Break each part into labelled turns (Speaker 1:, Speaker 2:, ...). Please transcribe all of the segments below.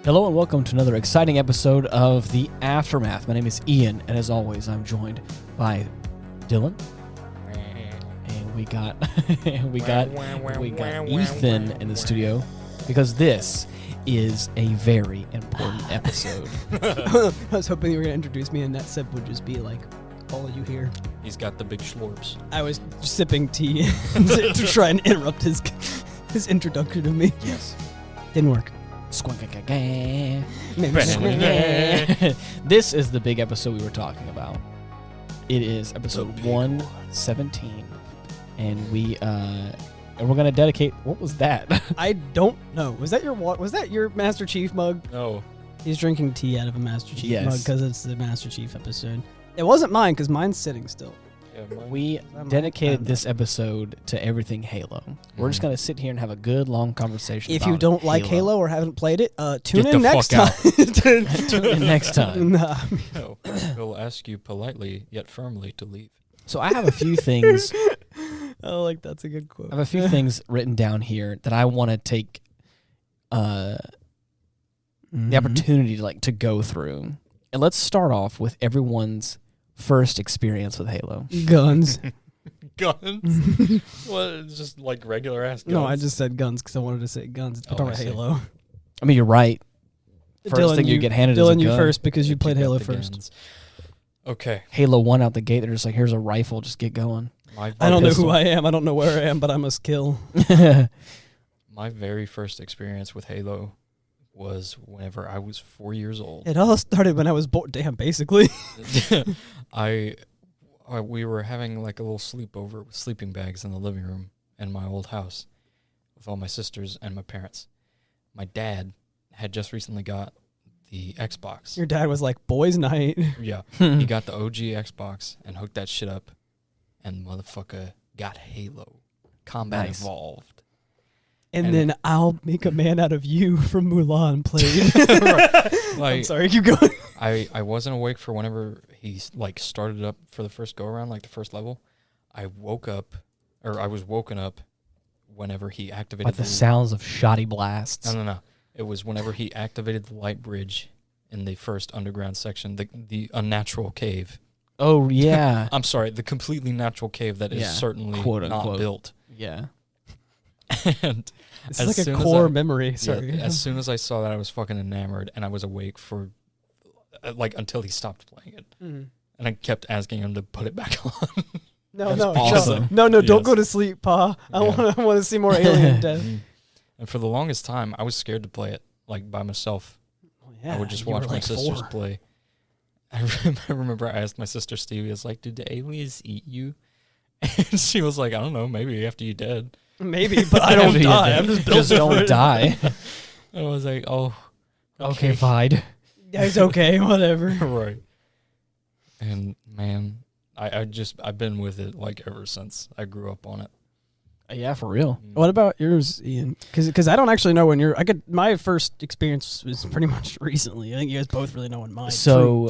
Speaker 1: Hello and welcome to another exciting episode of The Aftermath. My name is Ian, and as always, I'm joined by Dylan. And we got Ethan in the studio because this is a very important episode.
Speaker 2: I was hoping you were going to introduce me and that sip would just be like all of you here.
Speaker 3: He's got the big schlorps.
Speaker 2: I was sipping tea to try and interrupt his introduction of me.
Speaker 1: Yes.
Speaker 2: Didn't work.
Speaker 1: This is the big episode we were talking about. It is episode 117, and we're gonna dedicate. What was that?
Speaker 2: I don't know. Was that your Master Chief mug?
Speaker 3: No.
Speaker 2: He's drinking tea out of a Master Chief mug
Speaker 1: Yes.
Speaker 2: because it's the Master Chief episode. It wasn't mine because mine's sitting still.
Speaker 1: We dedicated this episode to everything Halo. We're just gonna sit here and have a good long conversation.
Speaker 2: If
Speaker 1: about
Speaker 2: you don't like Halo or haven't played it, tune
Speaker 3: Get
Speaker 2: in
Speaker 3: the
Speaker 2: next
Speaker 3: fuck
Speaker 2: time.
Speaker 1: Tune in next time.
Speaker 2: Nah.
Speaker 3: No. He'll ask you politely yet firmly to leave.
Speaker 1: So I have a few things.
Speaker 2: Oh, like that's a good quote.
Speaker 1: I have a few things written down here that I want to take the opportunity to go through. And let's start off with everyone's first experience with Halo.
Speaker 2: Guns.
Speaker 3: Guns? What? Just like regular ass guns?
Speaker 2: No, I just said guns because I wanted to say guns. We're talking about Halo.
Speaker 1: I mean, you're right. First
Speaker 2: Dylan,
Speaker 1: thing you get handed is a
Speaker 2: Dylan,
Speaker 1: gun.
Speaker 2: you first because you
Speaker 3: But
Speaker 2: played
Speaker 3: got
Speaker 2: Halo
Speaker 3: the
Speaker 2: first.
Speaker 3: guns. Okay.
Speaker 1: Halo 1 out the gate, they're just like, here's a rifle, just get going.
Speaker 3: My
Speaker 2: I don't know
Speaker 1: pistol.
Speaker 2: who I am. I don't know where I am, but I must kill.
Speaker 3: My very first experience with Halo was whenever I was 4 years old.
Speaker 2: It all started when I was born. Damn, basically.
Speaker 3: We were having like a little sleepover with sleeping bags in the living room in my old house with all my sisters and my parents. My dad had just recently got the Xbox.
Speaker 2: Your dad was like, boys' night.
Speaker 3: Yeah. He got the OG Xbox and hooked that shit up, and motherfucker got Halo. Combat
Speaker 1: Nice.
Speaker 3: Evolved.
Speaker 2: And
Speaker 3: And-
Speaker 2: then I'll make a man out of you from Mulan played. I'm
Speaker 3: Like,
Speaker 2: sorry, keep going.
Speaker 3: I wasn't awake for whenever he like started up for the first go around, like the first level. I was woken up whenever he activated
Speaker 1: Like the sounds of shoddy blasts.
Speaker 3: No. It was whenever he activated the light bridge in the first underground section, the unnatural cave.
Speaker 1: Oh, yeah.
Speaker 3: I'm sorry, the completely natural cave that is
Speaker 1: Yeah,
Speaker 3: certainly
Speaker 1: quote,
Speaker 3: not
Speaker 1: unquote.
Speaker 3: built.
Speaker 1: Yeah.
Speaker 3: And
Speaker 2: It's
Speaker 3: as
Speaker 2: like a
Speaker 3: soon as
Speaker 2: core memory. Sorry.
Speaker 3: yeah, as soon as I saw that, I was fucking enamored, and I was awake for until he stopped playing it.
Speaker 2: Mhm.
Speaker 3: And I kept asking him to put it back on.
Speaker 2: No,
Speaker 3: That's
Speaker 2: no,
Speaker 3: awesome.
Speaker 2: no, don't
Speaker 3: Yes.
Speaker 2: go to sleep, Pa. I
Speaker 3: Yeah.
Speaker 2: want to see more alien death.
Speaker 3: And for the longest time, I was scared to play it like by myself.
Speaker 2: Oh, yeah,
Speaker 3: I would just
Speaker 2: you
Speaker 3: watch
Speaker 2: were
Speaker 3: my
Speaker 2: like
Speaker 3: sisters
Speaker 2: 4.
Speaker 3: play. I remember I asked my sister Stevie, I was like, "Did the aliens eat you?" And she was like, "I don't know, maybe after you're dead."
Speaker 2: Maybe, but I don't die. I'm just built
Speaker 1: Just don't
Speaker 2: different.
Speaker 1: die.
Speaker 3: I was like, "Oh,
Speaker 1: Okay, fine.
Speaker 2: Yeah, it's okay, whatever.
Speaker 3: right." And man, I've been with it like ever since I grew up on it.
Speaker 1: Yeah, for real.
Speaker 2: What about yours, Ian? Because I don't actually know when my first experience was pretty much recently. I think you guys both really know when mine.
Speaker 1: So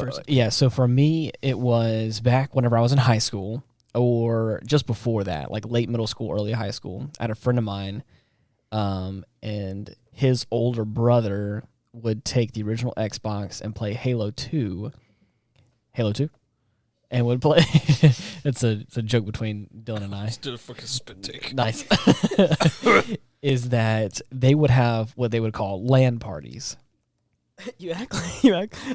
Speaker 1: for me, it was back whenever I was in high school, or just before that, like late middle school, early high school. I had a friend of mine, and his older brother would take the original Xbox and play Halo 2, and would play. It's a joke between Dylan and I.
Speaker 3: Just did a fucking spit take.
Speaker 1: Nice. Is that they would have what they would call LAN parties.
Speaker 2: you act.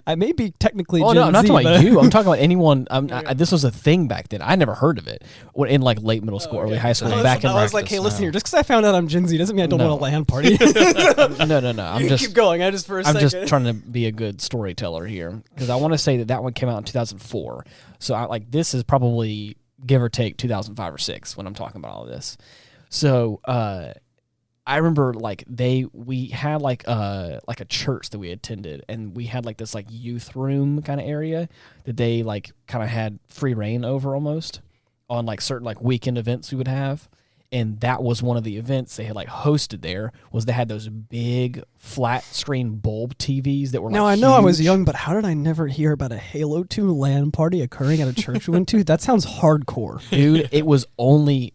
Speaker 2: I may be technically.
Speaker 1: Oh,
Speaker 2: Gen
Speaker 1: no, I'm not
Speaker 2: Z,
Speaker 1: talking about
Speaker 2: but-
Speaker 1: you. I'm talking about anyone. This was a thing back then. I never heard of it. In like late middle school, early high school.
Speaker 3: I was-
Speaker 1: Back in
Speaker 2: I was like, hey,
Speaker 3: practice
Speaker 2: listen
Speaker 3: now.
Speaker 2: here. Just because I found out I'm Gen Z doesn't mean I don't
Speaker 1: No.
Speaker 2: want a LAN party.
Speaker 1: no. I'm
Speaker 2: You
Speaker 1: just
Speaker 2: keep going. I just for a
Speaker 1: I'm
Speaker 2: second.
Speaker 1: just trying to be a good storyteller here because I want to say that one came out in 2004. So this is probably give or take 2005 or 6 when I'm talking about all of this. So I remember we had like a church that we attended, and we had like this like youth room kind of area that they like kind of had free reign over almost on like certain like weekend events we would have. And that was one of the events they had like hosted there, was they had those big flat screen bulb TVs that were
Speaker 2: Now,
Speaker 1: like
Speaker 2: I know I was
Speaker 1: huge.
Speaker 2: young, but how did I never hear about a Halo 2 LAN party occurring at a church we went to? That sounds hardcore.
Speaker 1: Dude, it was only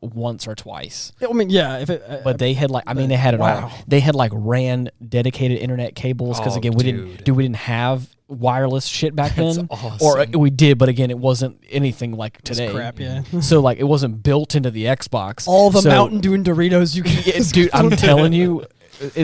Speaker 1: once or twice.
Speaker 2: I mean, yeah. If it,
Speaker 1: But they had like, I mean, they had it all. They had like ran dedicated internet cables because again, we didn't have wireless shit back then, or we did, but again, it wasn't anything like today.
Speaker 2: Crap, yeah.
Speaker 1: So like, it wasn't built into the Xbox.
Speaker 2: All the Mountain Dew and Doritos you can.
Speaker 1: Dude, I'm telling you.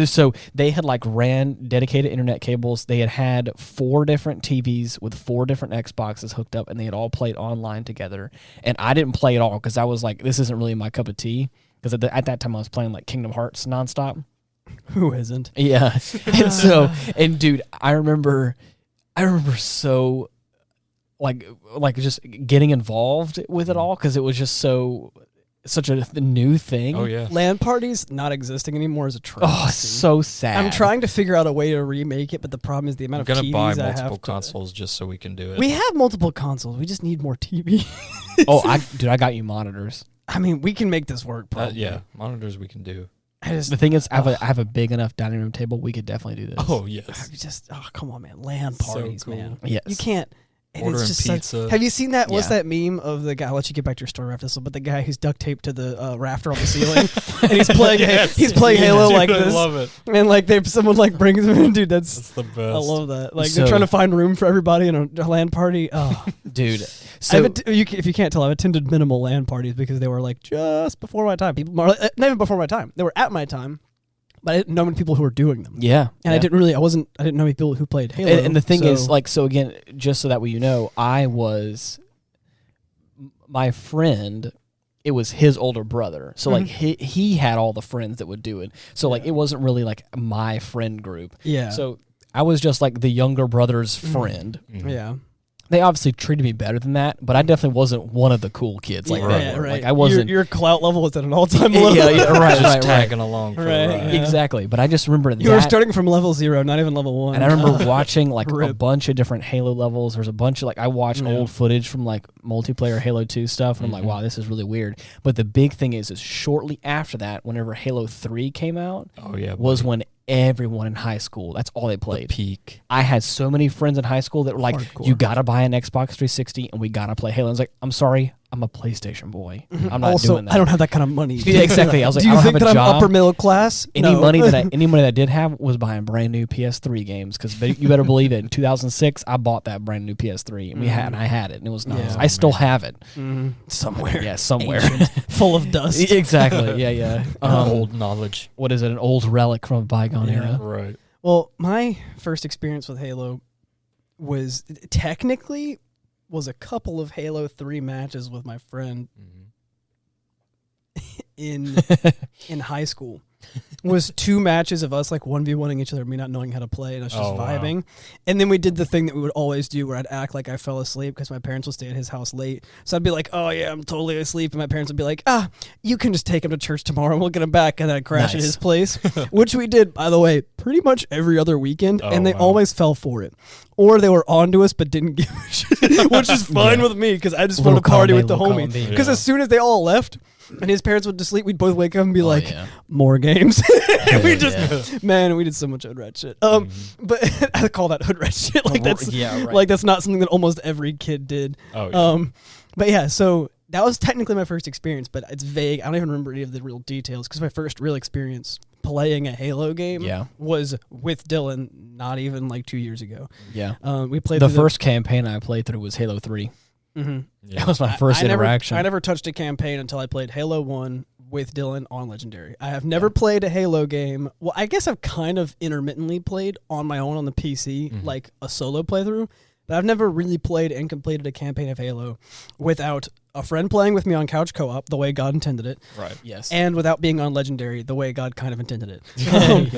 Speaker 1: So they had like ran dedicated internet cables. They had 4 different TVs with 4 different Xboxes hooked up, and they had all played online together. And I didn't play at all because I was like, this isn't really my cup of tea. Because at that time I was playing like Kingdom Hearts nonstop.
Speaker 2: Who isn't?
Speaker 1: Yeah. And so, and dude, I remember so like just getting involved with it all because it was just such a new thing.
Speaker 3: Oh yeah,
Speaker 2: LAN parties not existing anymore is a travesty.
Speaker 1: Oh, so sad.
Speaker 2: I'm trying to figure out a way to remake it, but the problem is the amount of TVs
Speaker 3: buy
Speaker 2: I have.
Speaker 3: I'm gonna buy multiple consoles just so we can do it.
Speaker 2: We have multiple consoles. We just need more TV.
Speaker 1: Oh, I got you monitors.
Speaker 2: I mean, we can make this work. Probably.
Speaker 3: Yeah, monitors we can do.
Speaker 1: The thing is, I have a big enough dining room table. We could definitely do this.
Speaker 3: Oh yes.
Speaker 2: Come on, man. LAN parties,
Speaker 3: so cool.
Speaker 2: man.
Speaker 1: Yes.
Speaker 2: You can't. And
Speaker 3: ordering
Speaker 2: it's just
Speaker 3: pizza.
Speaker 2: Have you seen that? What's that meme of the guy? I'll let you get back to your story after this, but the guy who's duct taped to the rafter on the ceiling, and he's playing Halo
Speaker 3: dude,
Speaker 2: like this.
Speaker 3: I love it.
Speaker 2: And like someone like brings him in, dude. That's
Speaker 3: the best.
Speaker 2: I love that. Like they're trying to find room for everybody in a LAN party. Oh,
Speaker 1: dude. So
Speaker 2: if you can't tell, I've attended minimal LAN parties because they were like just before my time. People, not even before my time. They were at my time. But I didn't know many people who were doing them.
Speaker 1: Yeah.
Speaker 2: And I didn't know many people who played Halo.
Speaker 1: And the thing is, like, so again, just so that way you know, my friend, it was his older brother. So, like, he had all the friends that would do it. So, like, it wasn't really, like, my friend group.
Speaker 2: Yeah.
Speaker 1: So, I was just, like, the younger brother's friend.
Speaker 3: Mm-hmm.
Speaker 2: Yeah.
Speaker 1: They obviously treated me better than that, but I definitely wasn't one of the cool kids like that.
Speaker 2: Right.
Speaker 1: Like I wasn't.
Speaker 2: Your clout level was at an all-time low.
Speaker 1: Right.
Speaker 3: Tagging along. For
Speaker 2: right.
Speaker 1: Exactly. But I just remember that.
Speaker 2: You were starting from level 0, not even level 1.
Speaker 1: And I remember watching like a bunch of different Halo levels. There's a bunch of I watched old footage from like multiplayer Halo 2 stuff, and I'm like, wow, this is really weird. But the big thing is shortly after that, whenever Halo 3 came out, was when everyone in high school, that's all they played.
Speaker 3: The peak.
Speaker 1: I had so many friends in high school that were like,
Speaker 2: hardcore.
Speaker 1: You gotta buy an Xbox 360 and we gotta play Halo. I was like, I'm sorry, I'm a PlayStation boy. I'm not doing that.
Speaker 2: I don't have that kind of money.
Speaker 1: Yeah, exactly. I was like,
Speaker 2: do you
Speaker 1: I don't
Speaker 2: think
Speaker 1: have a
Speaker 2: that
Speaker 1: job.
Speaker 2: I'm upper middle class?
Speaker 1: Any
Speaker 2: No.
Speaker 1: money that I did have was buying brand new PS3 games because you better believe it. In 2006, I bought that brand new PS3 and I had it and it was nice. I still have it
Speaker 2: somewhere.
Speaker 1: Yeah, somewhere
Speaker 2: full of dust.
Speaker 1: Exactly. Yeah.
Speaker 3: Old knowledge.
Speaker 1: What is it? An old relic from a bygone era.
Speaker 3: Right.
Speaker 2: Well, my first experience with Halo was technically a couple of Halo 3 matches with my friend in high school. Was 2 matches of us like 1v1ing each other, me not knowing how to play and us just vibing. Wow. And then we did the thing that we would always do where I'd act like I fell asleep because my parents would stay at his house late. So I'd be like, oh yeah, I'm totally asleep. And my parents would be like, you can just take him to church tomorrow and we'll get him back. And then I'd crash at his place, which we did, by the way, pretty much every other weekend. And they always fell for it. Or they were onto us but didn't give a shit, which is fine with me because I just want to party with the homie. Because as soon as they all left, and his parents would just sleep, we'd both wake up and be more games. And we just, man, we did so much hood rat shit. But I call that hood rat shit. Like that's not something that almost every kid did. But yeah, so that was technically my first experience, but it's vague. I don't even remember any of the real details because my first real experience playing a Halo game was with Dylan not even like 2 years ago. Yeah. We played
Speaker 1: the first campaign I played through was Halo 3. That was my first interaction.
Speaker 2: I never touched a campaign until I played Halo 1 with Dylan on Legendary. I have never played a Halo game. Well, I guess I've kind of intermittently played on my own on the PC, like a solo playthrough, but I've never really played and completed a campaign of Halo without a friend playing with me on couch co-op, the way God intended it.
Speaker 1: Right. Yes.
Speaker 2: And without being on Legendary, the way God kind of intended it.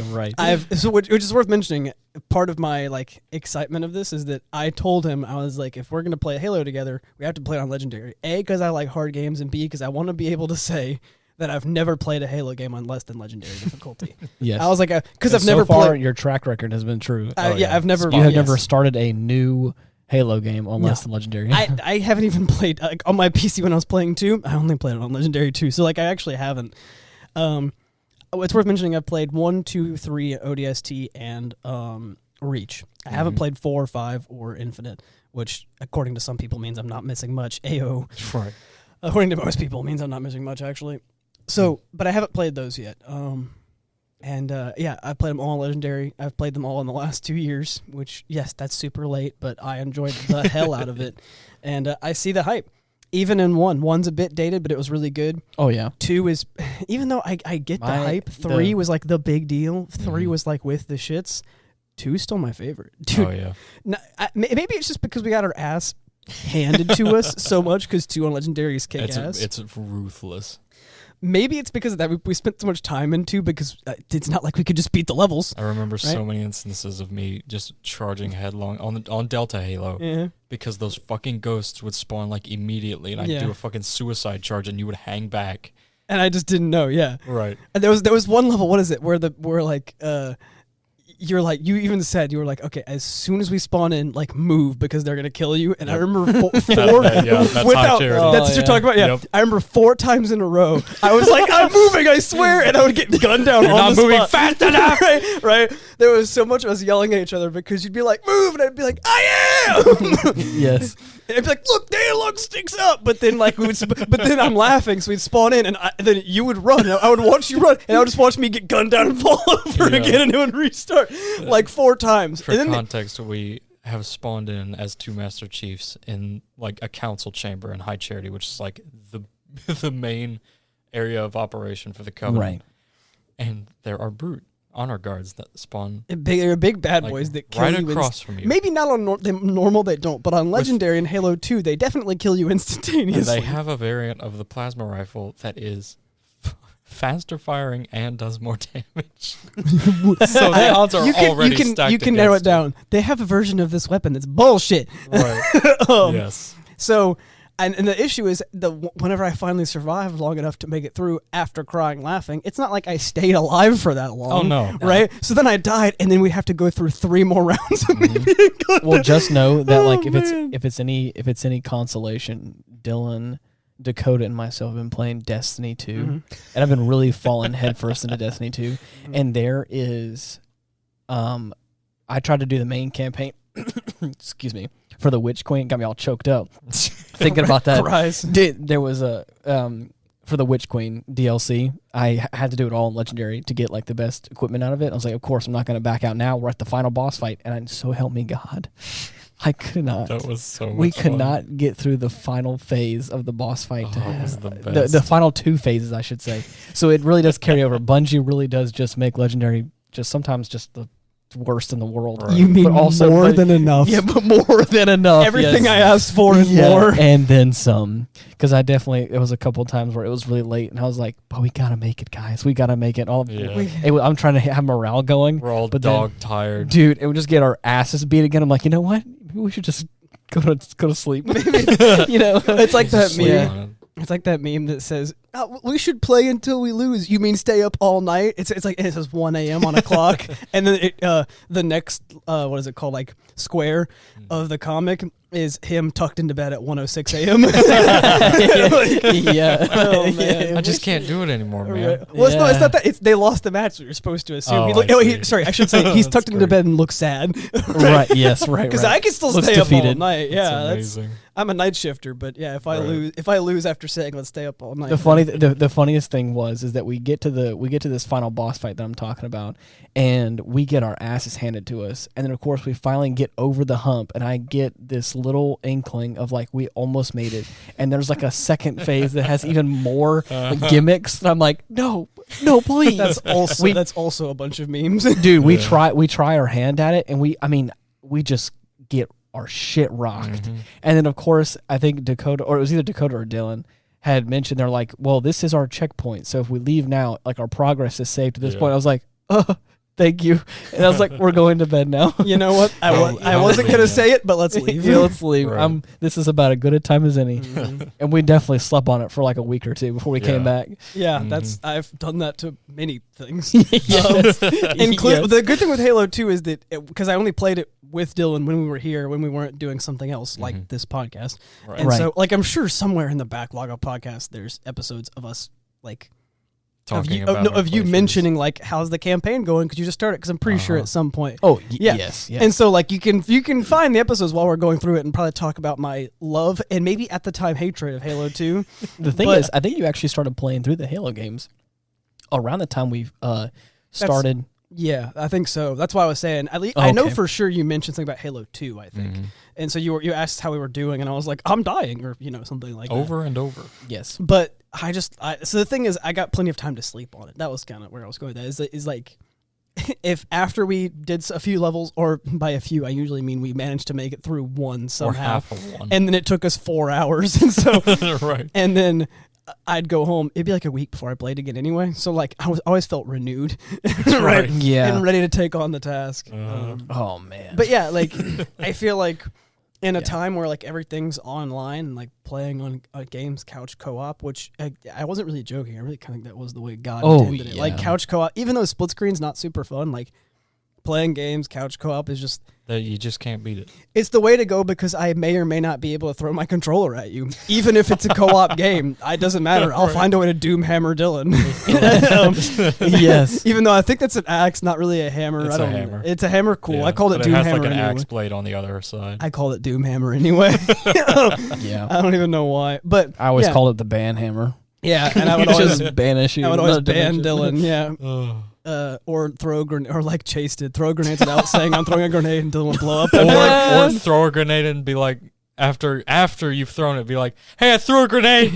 Speaker 1: Right.
Speaker 2: Which is worth mentioning. Part of my like excitement of this is that I told him, I was like, if we're gonna play Halo together, we have to play it on Legendary. A, because I like hard games, and B, because I want to be able to say that I've never played a Halo game on less than Legendary difficulty. Yes. I was like, because I've never
Speaker 1: played.
Speaker 2: Your
Speaker 1: track record has been true.
Speaker 2: I've never.
Speaker 1: You have never started a new Halo game on less than Legendary.
Speaker 2: I haven't even played on my PC when I was playing 2. I only played it on Legendary 2, so like I actually haven't. It's worth mentioning I've played 1, 2, 3 ODST and Reach. I haven't played 4, 5, or Infinite, which according to some people means I'm not missing much. AO.
Speaker 3: Right.
Speaker 2: According to most people, it means I'm not missing much, actually. So, but I haven't played those yet. Yeah, I played them all on Legendary. I've played them all in the last 2 years, which, yes, that's super late, but I enjoyed the hell out of it. And I see the hype. Even in 1. 1's a bit dated, but it was really good.
Speaker 1: Oh, yeah.
Speaker 2: 2 is, even though I get the hype, 3 was like the big deal. 3 was like with the shits. 2 is still my favorite. Dude,
Speaker 3: Oh, yeah.
Speaker 2: maybe it's just because we got our ass handed to us so much because 2 on Legendary is kick-ass.
Speaker 3: It's ruthless.
Speaker 2: Maybe it's because of that. We spent so much time into because it's not like we could just beat the levels.
Speaker 3: I remember so many instances of me just charging headlong on Delta Halo because those fucking ghosts would spawn like immediately, and I'd do a fucking suicide charge, and you would hang back.
Speaker 2: And I just didn't know. Yeah,
Speaker 3: right.
Speaker 2: And there was one level. What is it? Where you're like, you even said, you were like, okay, as soon as we spawn in, like, move because they're gonna kill you. And I remember four
Speaker 3: that's high charity.
Speaker 2: That's what you're talking about. Yeah, yep. I remember 4 times in a row. I was like, I'm moving, I swear, and I would get gunned down. You're on not the moving spot. Fast enough, right? There was so much of us yelling at each other because you'd be like, move, and I'd be like, I am.
Speaker 1: Yes.
Speaker 2: And I'd be like, look, Dayalog sticks up. But then but then I'm laughing, so we'd spawn in, and then you would run. And I would watch you run, and I would just watch me get gunned down and fall over again, and it would restart like 4 times.
Speaker 3: For context, we have spawned in as 2 Master Chiefs in like a council chamber in High Charity, which is like the main area of operation for the Covenant.
Speaker 1: Right.
Speaker 3: And there are brute honor guards that spawn.
Speaker 2: They're big bad boys that kill
Speaker 3: right
Speaker 2: you
Speaker 3: across from you.
Speaker 2: Maybe not on normal they don't, but on Legendary and Halo 2, they definitely kill you instantaneously.
Speaker 3: They have a variant of the plasma rifle that is faster firing and does more damage. So the odds are already stacked.
Speaker 2: You can narrow it down. They have a version of this weapon that's bullshit.
Speaker 3: Right. Yes.
Speaker 2: So, and the issue is whenever I finally survived long enough to make it through after crying, laughing, it's not like I stayed alive for that long.
Speaker 3: Oh no!
Speaker 2: Right? So then I died, and then we have to go through 3 more rounds of me being good.
Speaker 1: Well, just know that like if it's any consolation, Dylan, Dakota, and myself have been playing Destiny 2, and I've been really falling headfirst into Destiny 2. And there is, I tried to do the main campaign. Excuse me. For the Witch Queen, got me all choked up thinking about that. There was a for the Witch Queen DLC. I had to do it all in Legendary to get like the best equipment out of it. I was like, of course, I'm not going to back out now. We're at the final boss fight, and so help me God, I could not.
Speaker 3: That was so much
Speaker 1: We could
Speaker 3: fun.
Speaker 1: not get through the final phase of the boss fight.
Speaker 3: It was the best.
Speaker 1: The final 2 phases, I should say. So it really does carry over. Bungie really does just make Legendary just sometimes just the worst in the world.
Speaker 2: Right. You mean but also, more than enough.
Speaker 1: Yeah, but more than enough.
Speaker 2: Everything I asked for and more.
Speaker 1: And then some. Because it was a couple of times where it was really late, and I was like, but we got to make it, guys. We got to make it. I'm trying to have morale going.
Speaker 3: We're all dog-tired.
Speaker 1: Dude, and we just get our asses beat again. I'm like, you know what? Maybe we should just go to sleep. Maybe.
Speaker 2: It's like that meme.
Speaker 3: Yeah.
Speaker 2: It's like that meme that says, we should play until we lose. You mean stay up all night? It's like it says 1 a.m. on a clock. And then the next, what is it called, like square of the comic is him tucked into bed at 1:06 a.m.
Speaker 1: Yeah.
Speaker 2: Oh, man.
Speaker 3: I just can't do it anymore, man.
Speaker 2: Right. Well, it's not that. They lost the match, so you're supposed to assume. Sorry, I should say he's tucked into bed and looks sad.
Speaker 1: Right, yes, right.
Speaker 2: Because I can still
Speaker 1: looks
Speaker 2: stay
Speaker 1: defeated.
Speaker 2: up all night. Yeah,
Speaker 3: that's amazing.
Speaker 2: I'm a night shifter, but yeah, if I lose after saying let's stay up all night.
Speaker 1: The funniest thing is that we get to this final boss fight that I'm talking about, and we get our asses handed to us, and then of course we finally get over the hump, and I get this little inkling of like we almost made it, and there's like a second phase that has even more gimmicks, and I'm like, no, please.
Speaker 2: That's also a bunch of memes,
Speaker 1: dude. We try our hand at it, and we just get our shit rocked. And then of course I think Dakota, or it was either Dakota or Dylan, had mentioned they're like, well, this is our checkpoint, so if we leave now, like our progress is saved to this point. I was like, oh, thank you. And I was like, we're going to bed now.
Speaker 2: You know what? I wasn't gonna say it, but let's leave.
Speaker 1: Yeah, let's leave.
Speaker 3: Right.
Speaker 1: This is about as good a time as any. And we definitely slept on it for like a week or 2 before we came back.
Speaker 2: Yeah, I've done that to many things.
Speaker 1: Yes.
Speaker 2: The good thing with Halo 2 is that because I only played it with Dylan when we were here, when we weren't doing something else like this podcast.
Speaker 3: Right.
Speaker 2: And so, like, I'm sure somewhere in the backlog of podcasts, there's episodes of us like
Speaker 3: talking about our
Speaker 2: of you
Speaker 3: playthroughs.
Speaker 2: mentioning like how's the campaign going because you just started because I'm pretty sure at some point.
Speaker 1: Oh,
Speaker 2: yeah.
Speaker 1: Yes.
Speaker 2: And so like you can find the episodes while we're going through it and probably talk about my love and maybe at the time hatred of Halo 2.
Speaker 1: The thing is, I think you actually started playing through the Halo games around the time we started.
Speaker 2: Yeah, I think so. That's why I was saying. At least I know for sure you mentioned something about Halo 2, I think. And so you asked how we were doing, and I was like, I'm dying, or something like that.
Speaker 3: Over and over.
Speaker 1: Yes.
Speaker 2: But so the thing is, I got plenty of time to sleep on it. That was kind of where I was going with that. Is like, if after we did a few levels, or by a few, I usually mean we managed to make it through one somehow.
Speaker 3: Or half of one.
Speaker 2: And then it took us 4 hours. And so,
Speaker 3: right.
Speaker 2: And then I'd go home. It'd be like a week before I played again anyway. So like I always felt renewed,
Speaker 3: right?
Speaker 1: Yeah,
Speaker 2: and ready to take on the task.
Speaker 1: Oh man.
Speaker 2: But yeah, like I feel like in a time where like everything's online and like playing on games, couch co-op, which I wasn't really joking. I really kind of think that was the way God intended it. Like couch co-op, even though split screen's not super fun, like playing games, couch co-op is just
Speaker 3: you just can't beat it.
Speaker 2: It's the way to go because I may or may not be able to throw my controller at you, even if it's a co-op game. It doesn't matter. I'll find a way to doom hammer Dylan.
Speaker 1: Yes,
Speaker 2: even though I think that's an axe, not really a hammer.
Speaker 3: It's a hammer.
Speaker 2: It's a hammer. Cool.
Speaker 3: Yeah,
Speaker 2: I called it doom
Speaker 3: has
Speaker 2: hammer
Speaker 3: like an
Speaker 2: anyway.
Speaker 3: axe blade on the other side.
Speaker 2: I called it doom hammer anyway.
Speaker 1: Yeah,
Speaker 2: I don't even know why, but
Speaker 1: I always called it the ban hammer.
Speaker 2: Yeah, and I would
Speaker 1: just banish you.
Speaker 2: I would always ban Dylan. Yeah. Or throw or like Chase did, throw grenades without saying I'm throwing a grenade and Dylan would blow up.
Speaker 3: or throw a grenade and be like, after you've thrown it, be like, hey, I threw a grenade.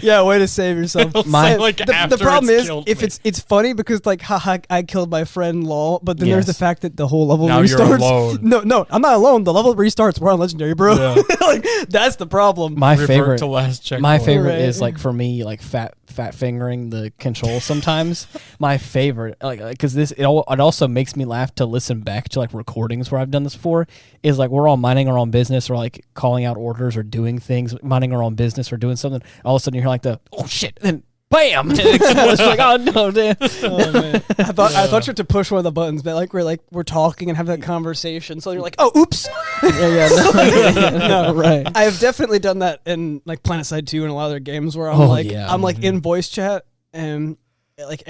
Speaker 2: Yeah, way to save yourself. The problem is if it's funny because like haha I killed my friend lol, but then there's the fact that the whole level
Speaker 3: now
Speaker 2: restarts.
Speaker 3: You're alone.
Speaker 2: No, I'm not alone. The level restarts. We're on legendary, bro.
Speaker 3: Yeah.
Speaker 2: Like that's the problem.
Speaker 1: My favorite
Speaker 2: Right.
Speaker 1: is like for me like fat fingering the control sometimes. My favorite, like because it also makes me laugh to listen back to like recordings where I've done this before, is like we're all minding our own business or like calling out orders or doing things, minding our own business or doing something. All of a sudden you hear like the oh shit, and bam, and it explodes. Like oh no, damn.
Speaker 2: Oh, man. I thought you had to push one of the buttons, but like we're talking and having that conversation, so you're like oh oops. No, right. I've definitely done that in like PlanetSide 2 and a lot of other games where I'm I'm like in voice chat and like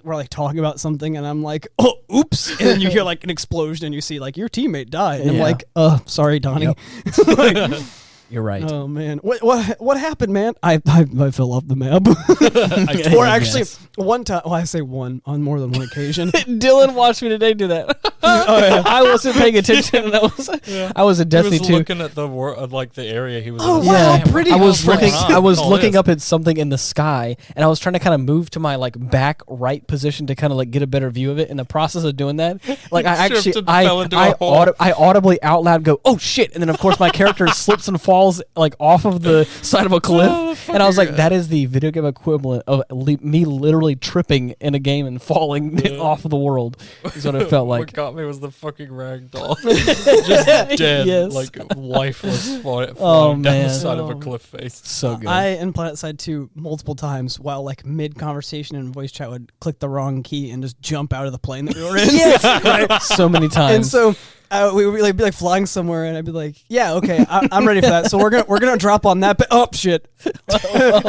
Speaker 2: we're like talking about something and I'm like oh oops, and then you hear like an explosion and you see like your teammate died and I'm like sorry Donnie. Yep. Like,
Speaker 1: you're right.
Speaker 2: Oh man, what happened, man? I fell off the map. Or actually, one time. Well, I say one on more than one occasion.
Speaker 1: Dylan watched me today do that. I wasn't paying attention. And I was in Destiny 2.
Speaker 3: He was looking at the area he was.
Speaker 2: Oh
Speaker 3: in.
Speaker 2: wow, how pretty!
Speaker 1: I was looking up at something in the sky, and I was trying to kind of move to my like back right position to kind of like get a better view of it. In the process of doing that, like I audibly out loud go, "Oh shit!" And then of course my character slips and falls like off of the side of a cliff, and I was like, "That is the video game equivalent of me literally tripping in a game and falling off of the world." Is what it felt like.
Speaker 3: What got me was the fucking rag doll, just dead, like lifeless, falling down the side of a cliff face.
Speaker 1: So good.
Speaker 2: I in PlanetSide 2 multiple times while like mid conversation and voice chat would click the wrong key and just jump out of the plane that we were in.
Speaker 1: Right? So many times.
Speaker 2: And so we would like be like flying somewhere, and I'd be like, "Yeah, okay, I'm ready for that." So we're gonna drop on that. But oh shit! And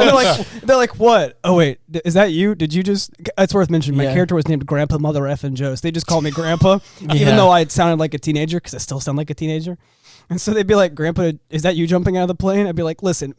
Speaker 2: they're like, "What? Oh wait, is that you? Did you just?" It's worth mentioning. My character was named Grandpa Mother Effin' Joe. So they just called me Grandpa, even though I sounded like a teenager because I still sound like a teenager. And so they'd be like, "Grandpa, is that you jumping out of the plane?" I'd be like, "Listen,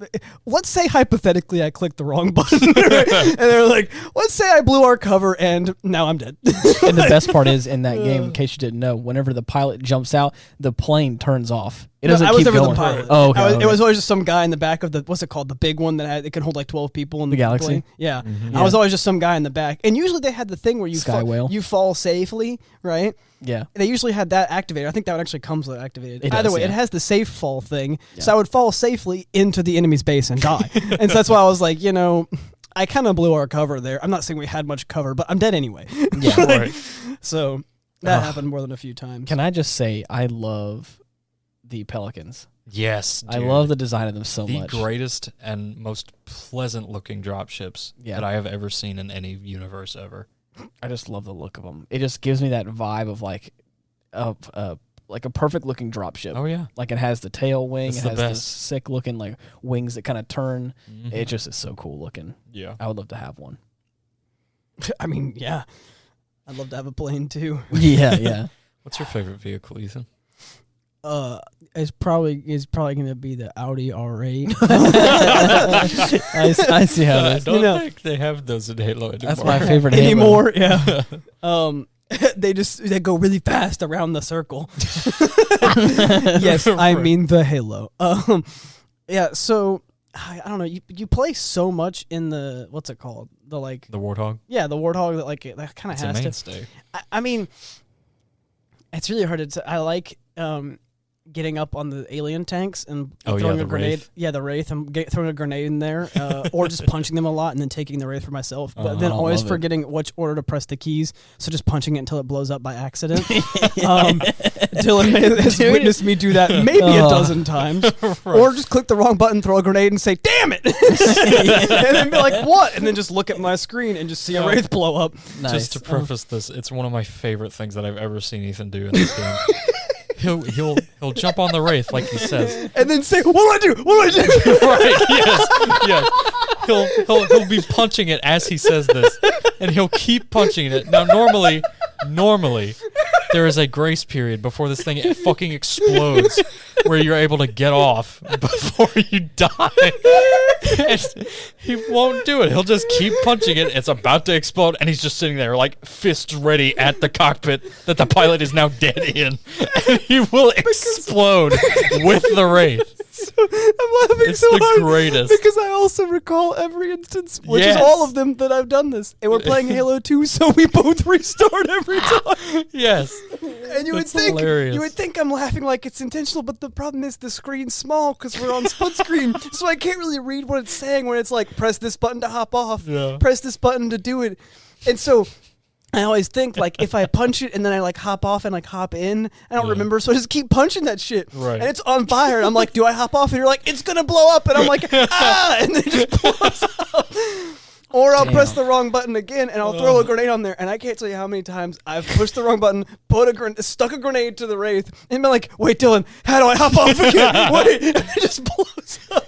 Speaker 2: let's say hypothetically I clicked the wrong button." And they're like, "Let's say I blew our cover and now I'm dead."
Speaker 1: And the best part is in that game, in case you didn't know, whenever the pilot jumps out, the plane turns off. It doesn't keep going.
Speaker 2: I was never the pilot.
Speaker 1: Oh, okay.
Speaker 2: It was always just some guy in the back of the, what's it called? The big one that it can hold like 12 people in the
Speaker 1: Galaxy?
Speaker 2: plane. Yeah. Mm-hmm. I was always just some guy in the back. And usually they had the thing where you fall safely, right?
Speaker 1: Yeah.
Speaker 2: They usually had that activated. I think that one actually comes with it activated.
Speaker 1: Either
Speaker 2: way, it has the safe fall thing. Yeah. So I would fall safely into the enemy's base and die. And so that's why I was like, I kind of blew our cover there. I'm not saying we had much cover, but I'm dead anyway.
Speaker 1: Yeah.
Speaker 3: Right.
Speaker 2: So that happened more than a few times.
Speaker 1: Can I just say I love the Pelicans?
Speaker 3: Yes, dude.
Speaker 1: I love the design of them so much.
Speaker 3: The greatest and most pleasant looking drop ships that I have ever seen in any universe ever.
Speaker 1: I just love the look of them. It just gives me that vibe of like a perfect looking drop ship.
Speaker 3: Oh yeah,
Speaker 1: like it has the tail wing,
Speaker 3: it's
Speaker 1: it has the sick looking like wings that kind of turn. Mm-hmm. It just is so cool looking.
Speaker 3: Yeah,
Speaker 1: I would love to have one.
Speaker 2: I mean, yeah. I'd love to have a plane too.
Speaker 1: Yeah.
Speaker 3: What's your favorite vehicle, Ethan?
Speaker 2: It's probably going to be the Audi R8.
Speaker 1: I see how it
Speaker 3: I
Speaker 1: is.
Speaker 3: don't think they have those in Halo anymore.
Speaker 1: That's my favorite Halo.
Speaker 2: Anymore, yeah. They go really fast around the circle. Yes, I mean the Halo. Yeah. So I don't know. You play so much in the what's it called? The
Speaker 3: Warthog.
Speaker 2: Yeah, the Warthog that kind of has
Speaker 3: a
Speaker 2: to.
Speaker 3: mainstay.
Speaker 2: I mean, it's really hard to. I like getting up on the alien tanks and throwing a grenade.
Speaker 3: Wraith.
Speaker 2: Yeah, the Wraith. I'm throwing a grenade in there, or just punching them a lot and then taking the Wraith for myself. But then always forgetting which order to press the keys. So just punching it until it blows up by accident. Dylan has witnessed me do that maybe a dozen times. Right. Or just click the wrong button, throw a grenade, and say, damn it! And then be like, what? And then just look at my screen and just see a Wraith blow up.
Speaker 1: Nice.
Speaker 3: Just to preface this, it's one of my favorite things that I've ever seen Ethan do in this game. He'll jump on the Wraith like he says,
Speaker 2: and then say, "What do I do? What do I do?"
Speaker 3: Right? Yes. He'll be punching it as he says this, and he'll keep punching it. Now, normally, there is a grace period before this thing fucking explodes, where you're able to get off before you die. And he won't do it. He'll just keep punching it. It's about to explode, and he's just sitting there like fists ready at the cockpit that the pilot is now dead in, and he will explode with the Wraith.
Speaker 2: I'm laughing
Speaker 3: It's
Speaker 2: so
Speaker 3: the
Speaker 2: hard
Speaker 3: greatest.
Speaker 2: because I also recall every instance, which is all of them, that I've done this. And we're playing Halo 2, so we both restart every time.
Speaker 3: Yes.
Speaker 2: And you would think I'm laughing like it's intentional, but the problem is the screen's small because we're on split screen, so I can't really read what it's saying when it's like press this button to hop off, press this button to do it, and so. I always think, like, if I punch it and then I, like, hop off and, like, hop in, I don't remember, so I just keep punching that shit.
Speaker 3: Right.
Speaker 2: And it's on fire, and I'm like, do I hop off? And you're like, it's gonna blow up, and I'm like, ah! And then it just blows up. Or I'll press the wrong button again, and I'll throw a grenade on there, and I can't tell you how many times I've pushed the wrong button, stuck a grenade to the Wraith, and been like, wait, Dylan, how do I hop off again? Wait, and it just blows up.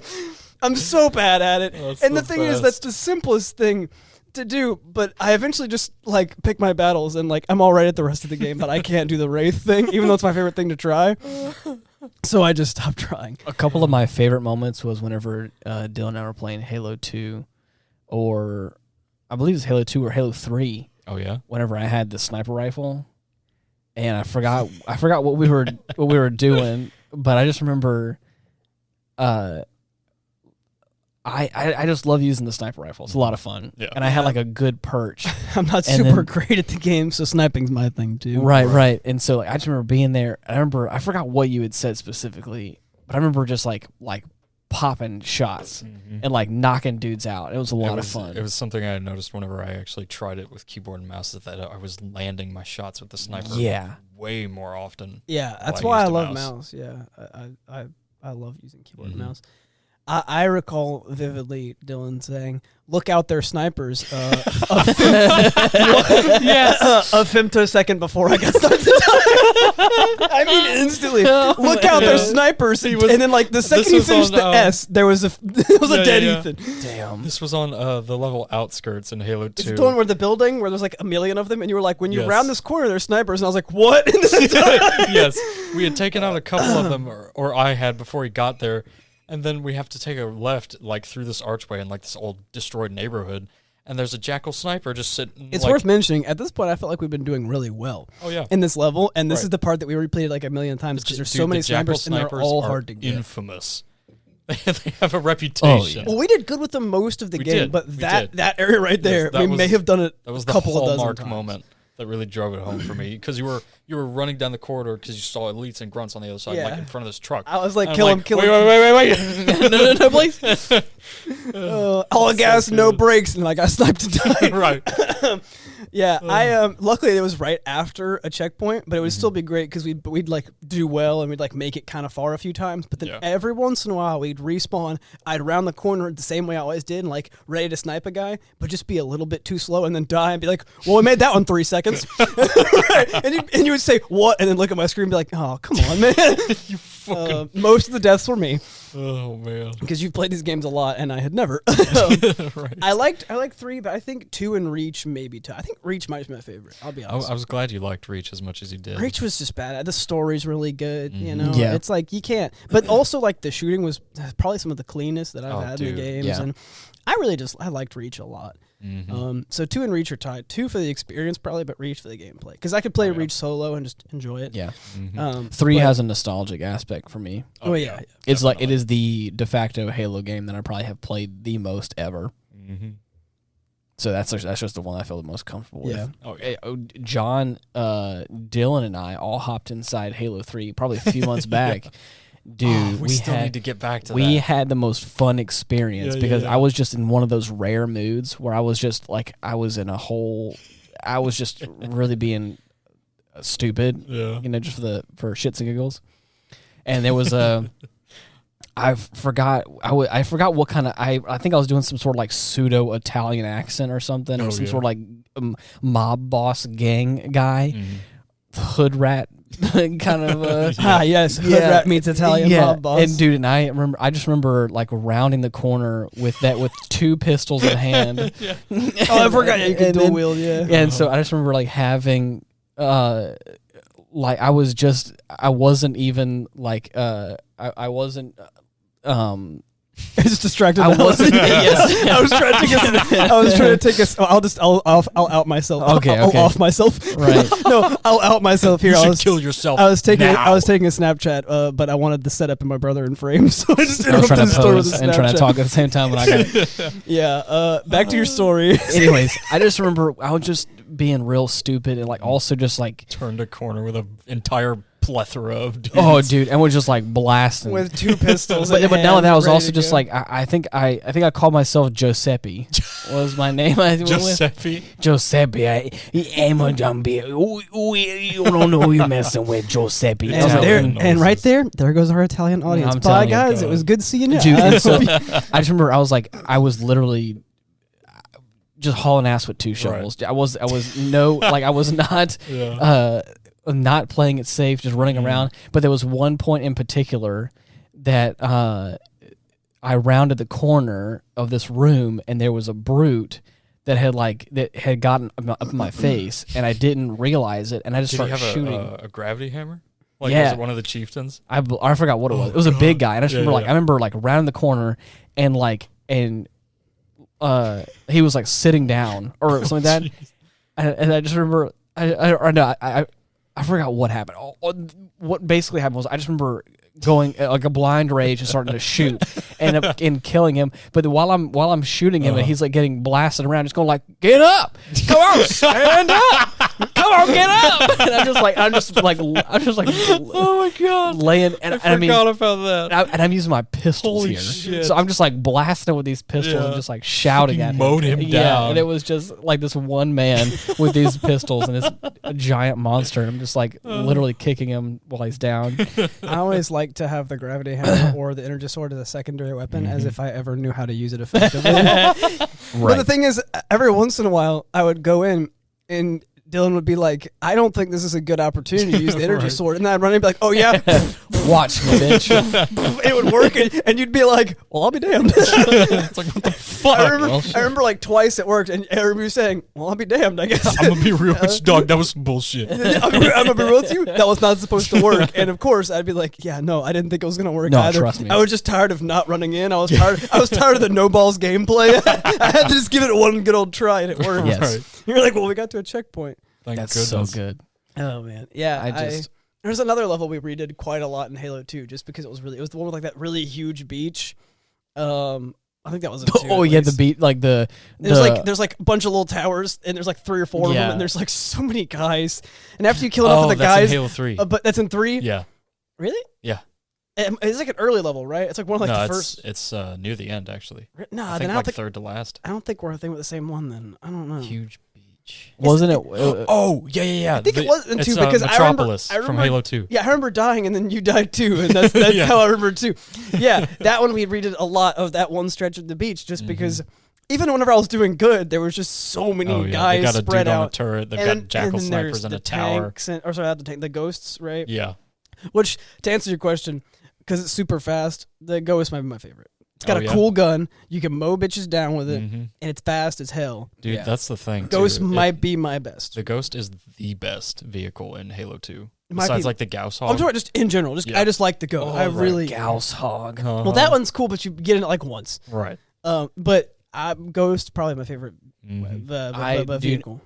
Speaker 2: I'm so bad at it. And the thing is, that's the simplest thing to do, but I eventually just like pick my battles and like I'm all right at the rest of the game, but I can't do the Wraith thing, even though it's my favorite thing to try. So I just stopped trying.
Speaker 1: A couple of my favorite moments was whenever Dylan and I were playing Halo 2, or I believe it was Halo 2 or Halo 3.
Speaker 3: Oh yeah. Whenever
Speaker 1: I had the sniper rifle, and I forgot what we were doing, but I just remember. I just love using the sniper rifle. It's a lot of fun. Yeah. And I had like a good perch.
Speaker 2: I'm not super great at the game, so sniping's my thing too.
Speaker 1: Right. And so like, I just remember being there. I forgot what you had said specifically, but I remember just like popping shots and like knocking dudes out. It was a lot of fun.
Speaker 3: It was something I had noticed whenever I actually tried it with keyboard and mouse, that I was landing my shots with the sniper way more often.
Speaker 2: Yeah, that's why I love mouse. Yeah, I love using keyboard and mouse. I recall vividly Dylan saying, "Look out, they're snipers." A femtosecond before I got started. I mean, instantly. Look out, they're snipers. And then, like the second he finished the S, there was a dead Ethan.
Speaker 1: Damn.
Speaker 3: This was on the level outskirts in Halo 2.
Speaker 2: It's the one where the building where there's like a million of them, and you were like, when you round this corner, they're snipers, and I was like, what?
Speaker 3: Yes, we had taken out a couple of them, or I had before he got there. And then we have to take a left, like, through this archway in, like, this old destroyed neighborhood. And there's a jackal sniper just sitting.
Speaker 2: It's worth mentioning, at this point, I felt like we've been doing really well in this level. And this is the part that we replayed, like, a million times because there's so many snipers, and they're all hard to get.
Speaker 3: Infamous. They have a reputation.
Speaker 2: Oh, yeah. Well, we did good with them most of the game, but that area right there, we may have done it a couple of dozen times. That was the hallmark moment that really drove it home for me, because you were running down the corridor because you saw elites and grunts on the other side, like in front of this truck. I was like, kill him.
Speaker 3: Wait. no, please.
Speaker 2: All gas, no brakes, and like I sniped and died.
Speaker 3: Right.
Speaker 2: Yeah, luckily it was right after a checkpoint, but it would still be great because we'd like do well and we'd like make it kind of far a few times, but then
Speaker 3: Yeah.
Speaker 2: every once in a while we'd respawn. I'd round the corner the same way I always did, and like ready to snipe a guy, but just be a little bit too slow and then die and be like, "Well, we made that one 3 seconds." Right? And you would say what, and then look at my screen and be like, "Oh, come on, man."
Speaker 3: You fucking.
Speaker 2: Most of the deaths were me
Speaker 3: Oh man.
Speaker 2: because you've played these games a lot, and I had never.
Speaker 3: Right.
Speaker 2: I liked 3, but I think 2 and Reach maybe 2. I think Reach might be my favorite. I'll be honest.
Speaker 3: I was glad you liked Reach as much as you did.
Speaker 2: Reach was just bad. The story's really good, you
Speaker 3: Mhm.
Speaker 2: know.
Speaker 1: Yeah.
Speaker 2: It's like you can't. But also like the shooting was probably some of the cleanest that I've
Speaker 3: Oh,
Speaker 2: had in
Speaker 3: dude.
Speaker 2: the games,
Speaker 1: Yeah.
Speaker 2: and I liked Reach a lot.
Speaker 3: Mhm.
Speaker 2: So 2 and Reach are tied. 2 for the experience probably, but Reach for the gameplay because I could play
Speaker 3: Oh, yeah.
Speaker 2: Reach solo and just enjoy it.
Speaker 1: Yeah.
Speaker 3: Mhm.
Speaker 1: 3
Speaker 2: but-
Speaker 1: has a nostalgic aspect for me.
Speaker 2: Oh yeah.
Speaker 1: It's like it is the de facto Halo game that I probably have played the most ever.
Speaker 3: Mhm.
Speaker 1: So that's just the one I feel the most comfortable
Speaker 2: Yeah.
Speaker 1: with.
Speaker 3: Oh,
Speaker 1: Hey, John, Dylan, and I all hopped inside Halo 3 probably a few months back. Dude,
Speaker 3: Oh, we still
Speaker 1: had
Speaker 3: need to get back to
Speaker 1: we
Speaker 3: that.
Speaker 1: had the most fun experience
Speaker 3: Yeah,
Speaker 1: because
Speaker 3: yeah.
Speaker 1: I was just in one of those rare moods where I was just like I was just really being stupid,
Speaker 3: Yeah.
Speaker 1: you know, just for shits and giggles. And there was a I forgot what kind of I think I was doing some sort of like pseudo Italian accent or something or
Speaker 3: Oh,
Speaker 1: some
Speaker 3: yeah.
Speaker 1: sort of like mob boss gang guy,
Speaker 3: Mhm.
Speaker 1: hood rat kind of
Speaker 2: Yes. Hood
Speaker 1: Yeah.
Speaker 2: rat meets Italian mob boss.
Speaker 1: And dude, and I just remember like rounding the corner with 2 pistols in hand.
Speaker 2: Oh, I forgot you could
Speaker 1: And
Speaker 2: dual
Speaker 1: then-
Speaker 2: wield. Yeah.
Speaker 1: And so I just remember like having like I wasn't even like I wasn't
Speaker 2: It's distracted.
Speaker 1: I wasn't yes.
Speaker 2: I was trying to take a. I'll out myself.
Speaker 1: Okay,
Speaker 2: I'll
Speaker 1: okay.
Speaker 2: off myself.
Speaker 1: Right.
Speaker 2: No, I'll out myself here.
Speaker 3: You
Speaker 2: I
Speaker 3: should
Speaker 2: was
Speaker 3: kill yourself.
Speaker 2: I was taking
Speaker 3: now.
Speaker 2: a Snapchat, but I wanted the setup and my brother in frame, so I just
Speaker 1: I was
Speaker 2: interrupted
Speaker 1: trying
Speaker 2: the
Speaker 1: to
Speaker 2: story with
Speaker 1: pose
Speaker 2: a
Speaker 1: and trying to
Speaker 2: Snapchat.
Speaker 1: talk at the same time when I got
Speaker 2: Yeah. Back to your story.
Speaker 1: anyways, I just remember I was just being real stupid and like also just like
Speaker 3: Turned a corner with an entire plethora of dudes.
Speaker 1: oh dude, and was just like blasting.
Speaker 2: With 2 pistols.
Speaker 1: But
Speaker 2: in
Speaker 1: now
Speaker 2: hand,
Speaker 1: that I was
Speaker 2: ready
Speaker 1: also
Speaker 2: to
Speaker 1: just
Speaker 2: go.
Speaker 1: like I think I called myself Giuseppe was my name. I went with.
Speaker 3: Giuseppe.
Speaker 1: Giuseppe, I'm a jumpy. You don't know who you're messing with, Giuseppe. I was
Speaker 2: And,
Speaker 1: like,
Speaker 2: there,
Speaker 3: Italian
Speaker 2: and right
Speaker 3: noises.
Speaker 2: there goes our Italian audience.
Speaker 1: I'm
Speaker 2: Bye,
Speaker 1: telling you,
Speaker 2: guys.
Speaker 3: God.
Speaker 2: It was good seeing you.
Speaker 1: dude, and so I just remember I was literally just hauling ass with 2 shovels. I was not
Speaker 3: Yeah.
Speaker 1: not playing it safe, just running
Speaker 3: Mhm.
Speaker 1: around. But there was one point in particular that I rounded the corner of this room, and there was a brute that had gotten up in my face, and I didn't realize it, and I just
Speaker 3: Did he
Speaker 1: started
Speaker 3: have
Speaker 1: shooting.
Speaker 3: a gravity hammer? Like,
Speaker 1: Yeah.
Speaker 3: was it one of the chieftains?
Speaker 1: I forgot what it was.
Speaker 3: Oh,
Speaker 1: It was a big
Speaker 3: God.
Speaker 1: guy, and I just
Speaker 3: Yeah,
Speaker 1: remember
Speaker 3: yeah.
Speaker 1: I remember rounding the corner, and he was like sitting down or something like that, and I just remember I forgot what happened. What basically happened was I just remember going like a blind rage and starting to shoot and killing him. But while I'm shooting him and he's like getting blasted around, just going like, "Get up! Come on, stand up! Come on, get up!" And I'm just like
Speaker 3: Oh my god!
Speaker 1: laying and I mean.
Speaker 3: Forgot about that.
Speaker 1: And I'm using my pistols
Speaker 3: Holy
Speaker 1: here,
Speaker 3: shit.
Speaker 1: so I'm just like blasting with these pistols and
Speaker 3: Yeah.
Speaker 1: just like shouting
Speaker 3: Fucking
Speaker 1: at him.
Speaker 3: mowed him
Speaker 1: Yeah,
Speaker 3: down.
Speaker 1: and it was just like this one man with these pistols and this giant monster. And I'm just like literally kicking him while he's down.
Speaker 2: I always like to have the gravity hammer or the energy sword as a secondary weapon, as if I ever knew how to use it effectively. But the thing is, every once in a while, I would go in and Dylan would be like, "I don't think this is a good opportunity to use the energy
Speaker 3: Right.
Speaker 2: sword," and then I'd run in and be like, "Oh yeah,"
Speaker 1: Watch me, bitch.
Speaker 2: it would work, and you'd be like, "Well, I'll be damned."
Speaker 3: It's like, what the fuck?
Speaker 2: I remember like twice it worked, and I remember you saying, "Well, I'll be damned." I guess
Speaker 3: I'm gonna be real with you, dog. That was some bullshit.
Speaker 2: I'm gonna be real with you. That was not supposed to work, and of course, I'd be like, "Yeah, no, I didn't think it was gonna work
Speaker 1: No,
Speaker 2: either."
Speaker 1: trust me.
Speaker 2: I was just tired of not running in. I was tired of the no balls gameplay. I had to just give it one good old try, and it worked.
Speaker 1: Yes.
Speaker 3: Right.
Speaker 2: You're like, "Well, we got to a checkpoint."
Speaker 3: Thank
Speaker 1: That's
Speaker 3: goodness.
Speaker 1: so good.
Speaker 2: Oh man, yeah. There's another level we redid quite a lot in Halo 2, just because it was the one with like that really huge beach. I think that was in 2,
Speaker 1: Oh
Speaker 2: at
Speaker 1: yeah,
Speaker 2: least.
Speaker 1: the beat like the
Speaker 2: There's like a bunch of little towers, and there's like 3 or 4 of them,
Speaker 1: Yeah.
Speaker 2: and there's like so many guys. And after you kill enough of the
Speaker 3: that's
Speaker 2: guys,
Speaker 3: in Halo 3.
Speaker 2: but that's in 3.
Speaker 3: Yeah.
Speaker 2: Really?
Speaker 3: Yeah.
Speaker 2: It's like an early level, right? It's like one of like
Speaker 3: No,
Speaker 2: the first.
Speaker 3: it's near the end, actually.
Speaker 2: Nah,
Speaker 3: I
Speaker 2: then
Speaker 3: think
Speaker 2: I don't
Speaker 3: like
Speaker 2: think
Speaker 3: third to last.
Speaker 2: I don't think we're with the same one. Then I don't know.
Speaker 3: Huge beach.
Speaker 1: Wasn't it?
Speaker 3: Oh, yeah.
Speaker 2: I think it was
Speaker 3: it's,
Speaker 2: too because
Speaker 3: Metropolis
Speaker 2: I remember
Speaker 3: from Halo 2.
Speaker 2: Yeah, I remember dying and then you died too, and that's
Speaker 3: Yeah.
Speaker 2: how I remember too. Yeah, that one we redid a lot of that one stretch of the beach just because even whenever I was doing good, there was just so many guys
Speaker 3: They got a
Speaker 2: spread
Speaker 3: dude on a
Speaker 2: out.
Speaker 3: turret. They've
Speaker 2: And
Speaker 3: got jackal
Speaker 2: then there's
Speaker 3: snipers in
Speaker 2: the
Speaker 3: a tower.
Speaker 2: tanks or sorry, not the tank, the ghosts, right?
Speaker 3: Yeah.
Speaker 2: Which, to answer your question, because it's super fast, the ghost might be my favorite. It's got a cool gun. You can mow bitches down with it, and it's fast as hell.
Speaker 3: Dude, that's the thing.
Speaker 2: Ghost
Speaker 3: too.
Speaker 2: might be my best.
Speaker 3: The Ghost is the best vehicle in Halo 2.
Speaker 2: Might
Speaker 3: Besides,
Speaker 2: be-
Speaker 3: like, the Gauss Hog.
Speaker 2: I'm sorry, just in general. I just like the Ghost.
Speaker 3: Oh,
Speaker 2: I
Speaker 3: right.
Speaker 2: really...
Speaker 1: Gauss Hog.
Speaker 2: Well, that one's cool, but you get in it like once.
Speaker 3: Right.
Speaker 2: But Ghost probably my favorite
Speaker 1: Dude,
Speaker 2: vehicle.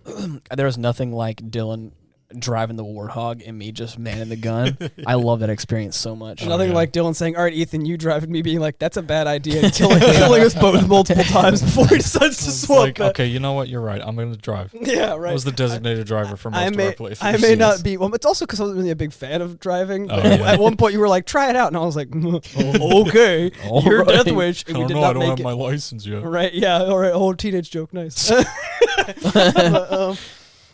Speaker 1: There's nothing like Dylan driving the Warthog and me just manning the gun. I love that experience so much.
Speaker 2: Nothing like Dylan saying, "All right, Ethan, you drive," and me being like, "That's a bad idea," and killing us both multiple times before he decides to swap.
Speaker 3: Like, okay, you know what? You're right. I'm going to drive.
Speaker 2: Yeah, right.
Speaker 3: I was the designated driver for most of our playthroughs.
Speaker 2: I may not be. Well, it's also because I wasn't really a big fan of driving.
Speaker 3: Oh, yeah.
Speaker 2: At one point, you were like, "Try it out," and I was like, "Okay,
Speaker 1: All
Speaker 2: you're
Speaker 1: right.
Speaker 2: Death Wish," and we did not
Speaker 3: I don't
Speaker 2: make
Speaker 3: have
Speaker 2: it.
Speaker 3: my license yet.
Speaker 2: Right? Yeah. All right. Old teenage joke. Nice. But,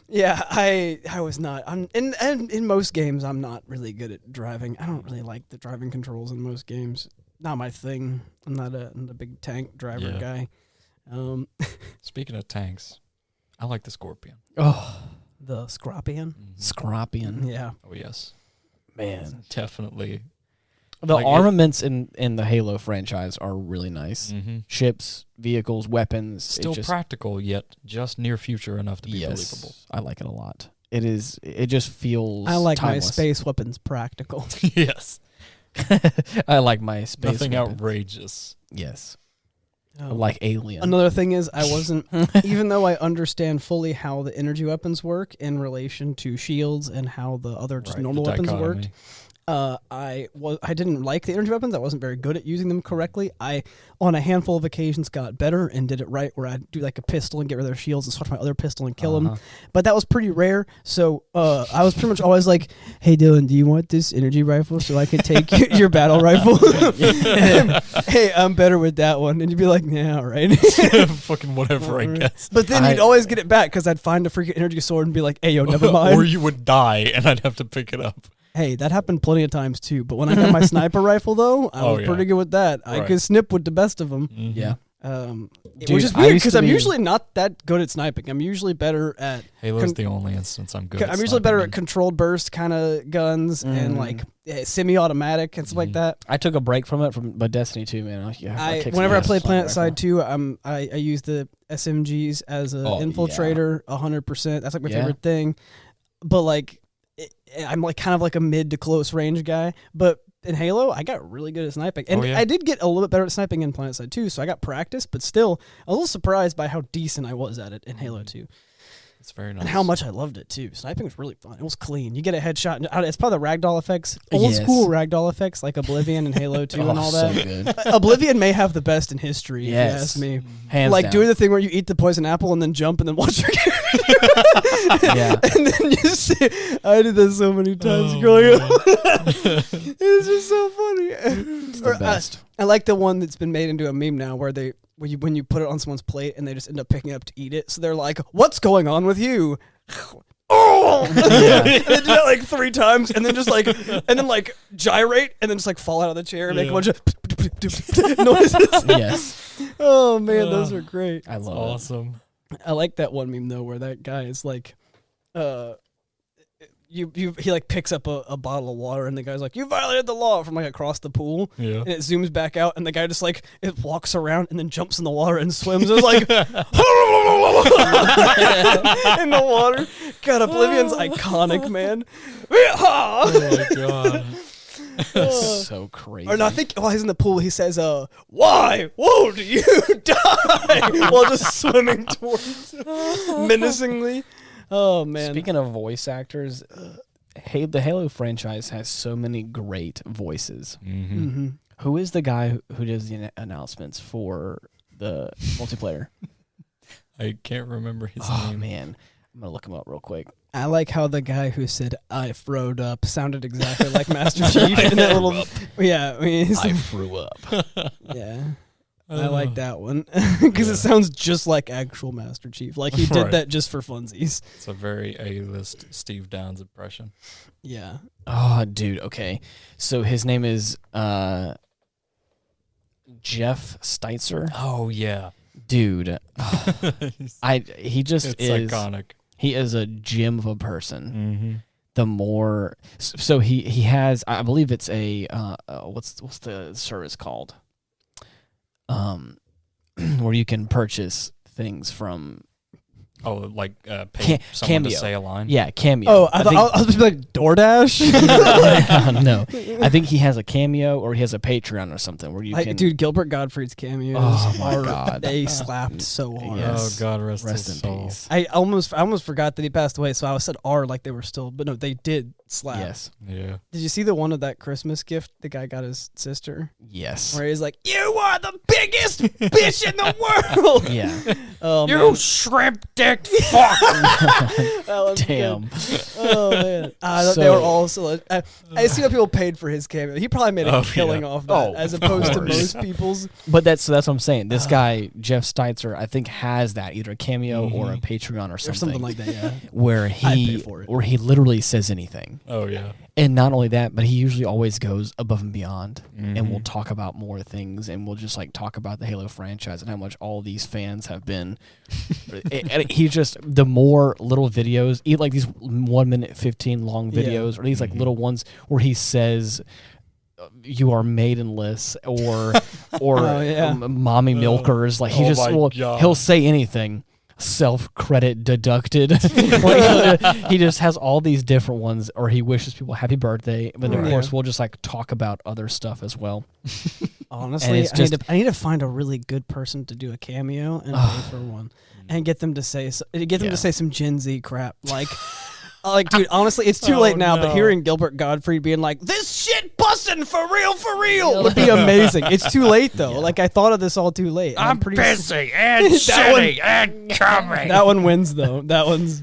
Speaker 2: yeah, I was not. In most games, I'm not really good at driving. I don't really like the driving controls in most games. Not my thing. I'm not a big tank driver guy.
Speaker 3: Speaking of tanks, I like the Scorpion.
Speaker 1: Oh,
Speaker 2: The Scorpion.
Speaker 1: Scorpion.
Speaker 2: Yeah.
Speaker 3: Oh, yes.
Speaker 1: Man.
Speaker 3: Definitely.
Speaker 1: The
Speaker 3: Like
Speaker 1: armaments in the Halo franchise are really nice. Ships, vehicles, weapons.
Speaker 3: Still practical, yet just near future enough to be believable.
Speaker 1: I like it a lot. It just feels
Speaker 2: I like
Speaker 1: timeless.
Speaker 2: my space weapons practical.
Speaker 3: Yes.
Speaker 1: I like my space
Speaker 3: Nothing
Speaker 1: weapons.
Speaker 3: outrageous.
Speaker 1: Yes. Like Alien.
Speaker 2: Another thing is, I wasn't, even though I understand fully how the energy weapons work in relation to shields and how the other just normal weapons worked, I didn't like the energy weapons. I wasn't very good at using them correctly. I, on a handful of occasions, got better and did it right, where I'd do like a pistol and get rid of their shields and switch my other pistol and kill them. But that was pretty rare. So I was pretty much always like, "Hey Dylan, do you want this energy rifle so I can take your battle rifle?" "Hey, I'm better with that one," and you'd be like, "Yeah, all right."
Speaker 3: Fucking whatever, I guess.
Speaker 2: But then you'd always get it back because I'd find a freaking energy sword and be like, "Hey, yo, never mind."
Speaker 3: Or you would die and I'd have to pick it up.
Speaker 2: Hey, that happened plenty of times too. But when I got my sniper rifle, though, I was pretty good with that. I could snip with the best of them.
Speaker 1: Yeah.
Speaker 2: Which is weird because I'm usually not that good at sniping. I'm usually better at
Speaker 3: Halo's the only instance I'm good at.
Speaker 2: I'm usually better at controlled burst kind of guns and like semi-automatic and stuff like that.
Speaker 1: I took a break from it but Destiny 2, man.
Speaker 2: Whenever I play PlanetSide 2, I use the SMGs as an infiltrator 100%. That's like my favorite thing. But like, I'm like kind of like a mid to close range guy. But in Halo, I got really good at sniping. And I did get a little bit better at sniping in PlanetSide 2, so I got practice, but still a little surprised by how decent I was at it in Halo 2.
Speaker 3: It's very nice.
Speaker 2: And how much I loved it too. Sniping was really fun. It was clean. You get a headshot. And it's probably the ragdoll effects. Old school ragdoll effects like Oblivion and Halo 2 and all that.
Speaker 1: So good.
Speaker 2: Oblivion may have the best in history, if you ask me.
Speaker 1: Hands
Speaker 2: like
Speaker 1: down.
Speaker 2: doing the thing where you eat the poison apple and then jump and then watch your
Speaker 1: Yeah.
Speaker 2: and then you see, I did that so many times growing up. It's just so funny.
Speaker 1: It's the best.
Speaker 2: I like the one that's been made into a meme now where when you put it on someone's plate and they just end up picking it up to eat it. So they're like, "What's going on with you?" Oh, and they do that like 3 times, and then just like, gyrate, and then just like fall out of the chair and make a bunch of noises.
Speaker 1: Yes.
Speaker 2: Oh man, those are great.
Speaker 1: I love
Speaker 3: awesome.
Speaker 2: I like that one meme though, where that guy is like, he like picks up a bottle of water, and the guy's like, "You violated the law," from like across the pool.
Speaker 3: Yeah.
Speaker 2: And it zooms back out, and the guy just like it walks around and then jumps in the water and swims. It's like in the water. God, Oblivion's iconic, man.
Speaker 3: Oh my god.
Speaker 1: That's so crazy.
Speaker 2: Or no, I think while he's in the pool, he says, "Why won't you die?" while just swimming towards menacingly. Oh man!
Speaker 1: Speaking of voice actors, the Halo franchise has so many great voices. Who is the guy who does the announcements for the multiplayer?
Speaker 3: I can't remember his
Speaker 1: Oh
Speaker 3: name.
Speaker 1: man, I'm gonna look him up real quick.
Speaker 2: I like how the guy who said "I throwed up" sounded exactly like Master Chief in that little. Yeah, I mean,
Speaker 1: I threw up.
Speaker 2: yeah. I like that one because it sounds just like actual Master Chief. Like he did that just for funsies.
Speaker 3: It's a very A-list Steve Downs impression.
Speaker 2: Yeah.
Speaker 1: Oh, dude. Okay, so his name is Jeff Steitzer.
Speaker 3: Oh yeah,
Speaker 1: Dude. He just
Speaker 3: it's
Speaker 1: is
Speaker 3: iconic.
Speaker 1: He is a gem of a person.
Speaker 3: Mm-hmm.
Speaker 1: The more, so he has, I believe it's a what's the service called? Where you can purchase things from.
Speaker 3: Oh, like pay someone
Speaker 1: Cameo.
Speaker 3: to say a line?
Speaker 1: Yeah, Cameo.
Speaker 2: Oh, I was just like DoorDash.
Speaker 1: No, I think he has a Cameo or he has a Patreon or something where you can.
Speaker 2: Dude, Gilbert Gottfried's cameos.
Speaker 1: Oh my God,
Speaker 2: they slapped so hard.
Speaker 1: Yes.
Speaker 3: Oh God, rest
Speaker 1: in
Speaker 3: his soul.
Speaker 1: peace.
Speaker 2: I almost forgot that he passed away, so I said R like they were still, but no, they did slap.
Speaker 1: Yes,
Speaker 3: Yeah.
Speaker 2: Did you see the one of that Christmas gift the guy got his sister?
Speaker 1: yes,
Speaker 2: Where he's like, "You are the biggest bitch in the world."
Speaker 1: yeah.
Speaker 2: Oh,
Speaker 3: You
Speaker 2: man.
Speaker 3: shrimp dick fuck.
Speaker 2: That was
Speaker 1: Damn.
Speaker 2: good. Oh man,
Speaker 1: So-
Speaker 2: they were all so. I see what people paid for his cameo. He probably made a killing
Speaker 3: yeah.
Speaker 2: off that,
Speaker 1: Oh,
Speaker 2: as
Speaker 1: of
Speaker 2: opposed to
Speaker 3: course.
Speaker 2: most people's.
Speaker 1: But that's what I'm saying. This guy Jeff Steitzer, I think, has that either a Cameo or a Patreon or
Speaker 2: Or
Speaker 1: something,
Speaker 2: something like that, yeah.
Speaker 1: where
Speaker 2: I'd pay
Speaker 1: he
Speaker 2: for it.
Speaker 1: where he literally says anything.
Speaker 3: Oh yeah.
Speaker 1: And not only that, but he usually always goes above and beyond, and we'll
Speaker 3: Mhm.
Speaker 1: talk about more things, and we'll just like talk about the Halo franchise and how much all these fans have been. And he just the more little videos, like these 1 minute 15 long
Speaker 2: Yeah.
Speaker 1: videos, or these like little ones where he says, "You are maidenless," or
Speaker 2: Oh, yeah.
Speaker 1: "Mommy milkers." Like he
Speaker 3: Oh
Speaker 1: just
Speaker 3: my
Speaker 1: will,
Speaker 3: God.
Speaker 1: he'll say anything. Self-credit deducted. Like, he just has all these different ones, or he wishes people happy birthday. But of
Speaker 2: Right.
Speaker 1: course, we'll just like talk about other stuff as well.
Speaker 2: Honestly,
Speaker 1: it's
Speaker 2: I need to find a really good person to do a cameo and pay for one, and get them to say to say some Gen Z crap like. Like, dude, honestly, it's too late now, but hearing Gilbert Gottfried being like, "This shit bussin' for real," would be amazing. It's too late, though. Like, I thought of this all too late.
Speaker 3: I'm
Speaker 2: pretty
Speaker 3: busy and
Speaker 2: That
Speaker 3: shitty and coming.
Speaker 2: That one wins, though. That one's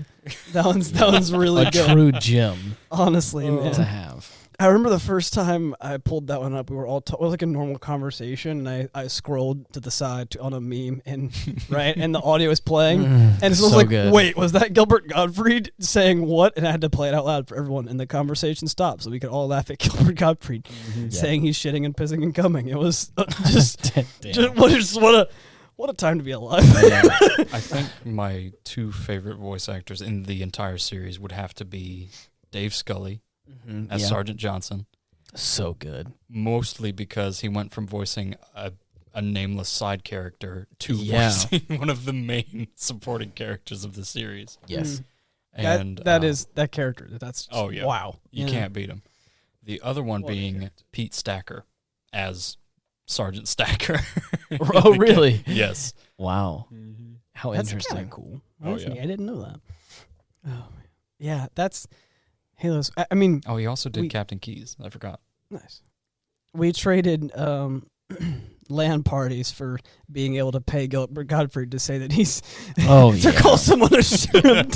Speaker 2: really
Speaker 1: A
Speaker 2: good.
Speaker 1: true gem
Speaker 2: Honestly, man.
Speaker 1: to have.
Speaker 2: I remember the first time I pulled that one up, we were all it was like a normal conversation, and I scrolled to the side on a meme, and and the audio was playing, and so I was
Speaker 1: so
Speaker 2: like,
Speaker 1: good.
Speaker 2: "Wait, was that Gilbert Gottfried saying what?" And I had to play it out loud for everyone, and the conversation stopped, so we could all laugh at Gilbert Gottfried saying he's shitting and pissing and coming. It was just
Speaker 1: Damn.
Speaker 2: what a time to be alive.
Speaker 3: I think my two favorite voice actors in the entire series would have to be Dave Scully as
Speaker 1: Yeah.
Speaker 3: Sergeant Johnson,
Speaker 1: So good.
Speaker 3: mostly because he went from voicing a nameless side character to
Speaker 1: Yeah.
Speaker 3: voicing one of the main supporting characters of the series.
Speaker 1: Yes.
Speaker 3: And
Speaker 2: that character. That's
Speaker 3: oh yeah,
Speaker 2: wow.
Speaker 3: you
Speaker 2: Yeah.
Speaker 3: can't beat him. The other one
Speaker 2: What a
Speaker 3: being
Speaker 2: character.
Speaker 3: Pete Stacker as Sergeant Stacker.
Speaker 1: Oh, really?
Speaker 3: Yes.
Speaker 1: Wow. How
Speaker 2: That's
Speaker 1: interesting.
Speaker 2: kind of cool.
Speaker 3: Oh,
Speaker 2: Honestly,
Speaker 3: yeah.
Speaker 2: I didn't know that. Oh, man. Yeah, that's Halo's. I mean,
Speaker 3: Oh, he also did
Speaker 2: We-
Speaker 3: Captain Keys. I forgot.
Speaker 2: nice. We traded LAN parties for being able to pay Gilbert Gottfried to say that he's
Speaker 1: Oh,
Speaker 2: to
Speaker 1: yeah.
Speaker 2: call someone a shrimp.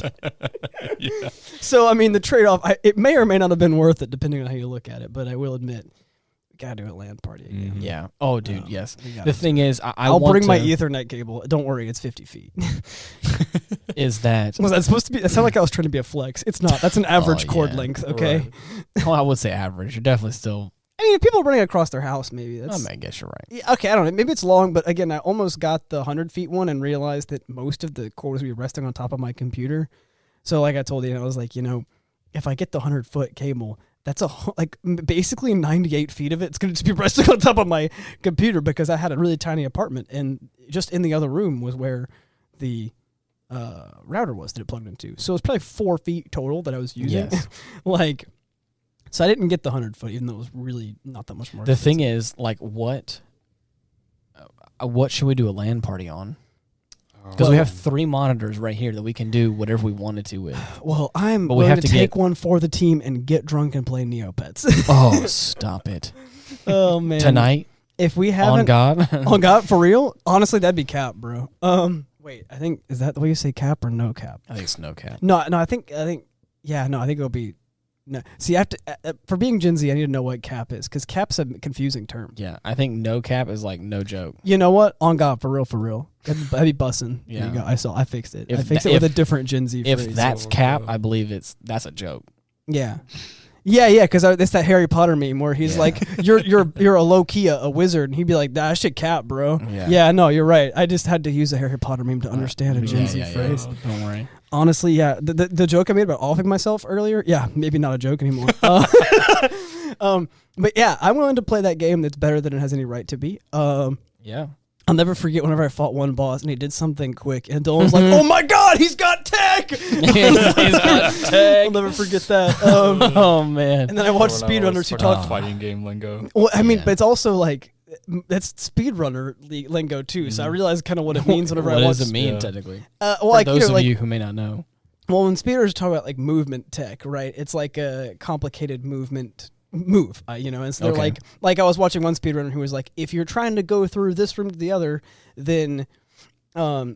Speaker 3: Yeah.
Speaker 2: So I mean, the trade-off, it may or may not have been worth it depending on how you look at it. But I will admit, we gotta do a LAN party again.
Speaker 3: Mhm.
Speaker 1: Yeah. Oh, dude, yes.
Speaker 2: We gotta
Speaker 1: The thing is,
Speaker 2: I'll
Speaker 1: want
Speaker 2: bring my
Speaker 1: to-
Speaker 2: Ethernet cable. Don't worry, it's 50 feet.
Speaker 1: is that
Speaker 2: Was that supposed to be? That sounded like I was trying to be a flex. It's not. That's an average cord
Speaker 1: yeah.
Speaker 2: length. Okay.
Speaker 3: Right.
Speaker 1: well, I would say average. You're definitely still.
Speaker 2: I mean, if people are running across their house, maybe
Speaker 1: I
Speaker 2: that's.
Speaker 1: mean, I guess you're right.
Speaker 2: Yeah, okay, I don't know. Maybe it's long, but again, I almost got the 100 feet one and realized that most of the cord was going to be resting on top of my computer. So, like I told you, I was like, if I get the 100-foot cable, that's basically 98 feet of it's going to just be resting on top of my computer because I had a really tiny apartment, and just in the other room was where the router was that it plugged into. So it's probably 4 feet total that I was using.
Speaker 1: Yes.
Speaker 2: So I didn't get the 100-foot, even though it was really not that much more.
Speaker 1: The thing is, like, what should we do a LAN party on? Because we have 3 monitors right here that we can do whatever we wanted to with.
Speaker 2: Well, I'm
Speaker 1: But we
Speaker 2: going
Speaker 1: have
Speaker 2: to
Speaker 1: to
Speaker 2: take
Speaker 1: get-
Speaker 2: one for the team and get drunk and play Neopets.
Speaker 1: Oh, stop it.
Speaker 2: Oh man!
Speaker 1: Tonight,
Speaker 2: if we
Speaker 1: on
Speaker 2: haven't
Speaker 1: God.
Speaker 2: on God for real, honestly, that'd be cap, bro. Wait, I think is that the way you say cap or no cap?
Speaker 1: I think it's no cap.
Speaker 2: No, I think it'll be No. See, I have to, for being Gen Z, I need to know what cap is, because cap's a confusing term.
Speaker 1: Yeah, I think no cap is like no joke.
Speaker 2: You know what? On God, for real. I'd be bussin'.
Speaker 1: Yeah.
Speaker 2: There you go. I fixed it.
Speaker 1: If
Speaker 2: I fixed
Speaker 1: tha-
Speaker 2: it with
Speaker 1: if-
Speaker 2: a different Gen Z
Speaker 1: If
Speaker 2: phrase.
Speaker 1: that's cap, I believe that's a joke.
Speaker 2: Yeah. Yeah, because it's that Harry Potter meme where he's like, "You're a low key a wizard," and he'd be like, "That shit cap, bro." Yeah, no, you're right. I just had to use a Harry Potter meme to understand a Gen Z phrase.
Speaker 1: Don't worry.
Speaker 2: Honestly, yeah, the joke I made about offing myself earlier, yeah, maybe not a joke anymore. But yeah, I'm willing to play that game that's better than it has any right to be.
Speaker 1: Yeah.
Speaker 2: I'll never forget whenever I fought one boss and he did something quick, and Dylan was like, "Oh my God, he's got tech!"
Speaker 1: He's got tech.
Speaker 2: I'll never forget that.
Speaker 1: Oh man.
Speaker 2: And then I watched speedrunners who talked
Speaker 3: fighting game lingo.
Speaker 2: Well, I mean,
Speaker 1: Yeah.
Speaker 2: but it's also like that's speedrunner lingo too. So I realized kind of what it means whenever I
Speaker 1: What
Speaker 2: watch.
Speaker 1: does it mean
Speaker 3: Yeah.
Speaker 1: technically?
Speaker 2: Well,
Speaker 1: For
Speaker 2: like
Speaker 1: those of
Speaker 2: like,
Speaker 1: you who may not know.
Speaker 2: well, when speedrunners talk about like movement tech, right? It's like a complicated movement move, and so they're
Speaker 1: Okay.
Speaker 2: like I was watching one speedrunner who was like, if you're trying to go through this room to the other, then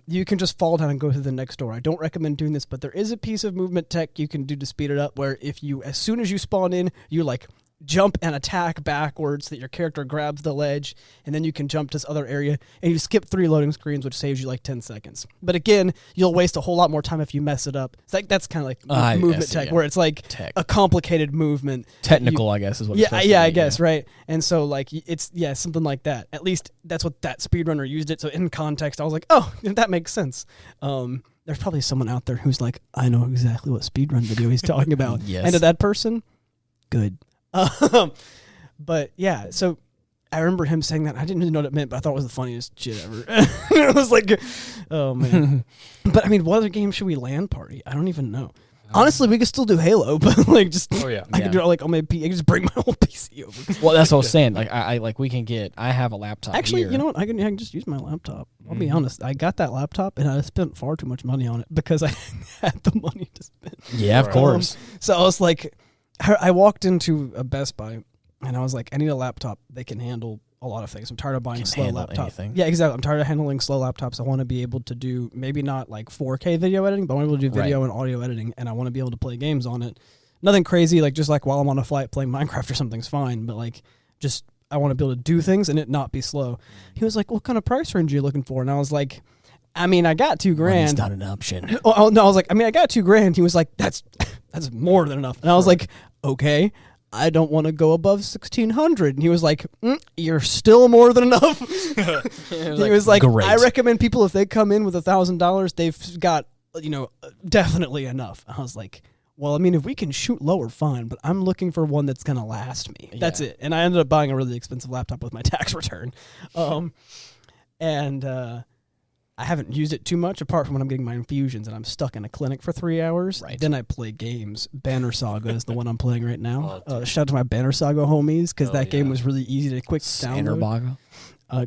Speaker 2: you can just fall down and go to the next door. I don't recommend doing this, but there is a piece of movement tech you can do to speed it up where if you, as soon as you spawn in, you like jump and attack backwards so that your character grabs the ledge, and then you can jump to this other area, and you skip 3 loading screens, which saves you like 10 seconds. But again, you'll waste a whole lot more time if you mess it up. It's like that's kind of like movement
Speaker 1: see,
Speaker 2: tech,
Speaker 1: yeah.
Speaker 2: where it's like
Speaker 1: Tech.
Speaker 2: a complicated movement.
Speaker 1: Technical, I guess, is what it's
Speaker 2: Yeah,
Speaker 1: supposed to
Speaker 2: yeah,
Speaker 1: be,
Speaker 2: I guess, right. And so like it's something like that. At least that's what that speedrunner used it. So in context, I was like, oh, that makes sense. There's probably someone out there who's like, I know exactly what speedrun video he's talking about.
Speaker 1: Yes.
Speaker 2: And to that person, good. But yeah, so I remember him saying that. I didn't really know what it meant, but I thought it was the funniest shit ever. It was like, oh man. But I mean, what other game should we LAN party? I don't even know. Honestly, we could still do Halo, but like just
Speaker 3: Oh yeah.
Speaker 2: I could do it like on my PC. I could just bring my whole PC over.
Speaker 1: Well, that's what I was saying. Like I like we can get. I have a laptop.
Speaker 2: Actually,
Speaker 1: here.
Speaker 2: you know what? I can just use my laptop. I'll be honest. I got that laptop and I spent far too much money on it because I had the money to spend.
Speaker 1: Yeah, of
Speaker 3: Right.
Speaker 1: course.
Speaker 2: So I was like, I walked into a Best Buy and I was like, I need a laptop that can handle a lot of things. I'm tired of buying
Speaker 1: Can
Speaker 2: slow
Speaker 1: handle
Speaker 2: laptops.
Speaker 1: anything.
Speaker 2: Yeah, exactly. I'm tired of handling slow laptops. I want to be able to do maybe not like 4K video editing, but I want to be able to do video and audio editing, and I want to be able to play games on it. Nothing crazy, like just like while I'm on a flight playing Minecraft or something's fine, but like just I want to be able to do things and it not be slow. He was like, what kind of price range are you looking for? And I was like, I mean, I got $2,000.
Speaker 1: Money's not an option.
Speaker 2: Oh, no, I was like, I mean, I got $2,000. He was like, that's more than enough. And I was like, okay, I don't want to go above 1,600. And he was like, you're still more than enough. He was like,
Speaker 1: great.
Speaker 2: I recommend people, if they come in with $1,000, they've got, definitely enough. I was like, well, I mean, if we can shoot lower, fine, but I'm looking for one that's going to last me. That's it. And I ended up buying a really expensive laptop with my tax return. I haven't used it too much apart from when I'm getting my infusions and I'm stuck in a clinic for 3 hours.
Speaker 1: Right.
Speaker 2: Then I play games. Banner Saga is the one I'm playing right now. Shout out to my Banner Saga homies because that game was really easy to quick download.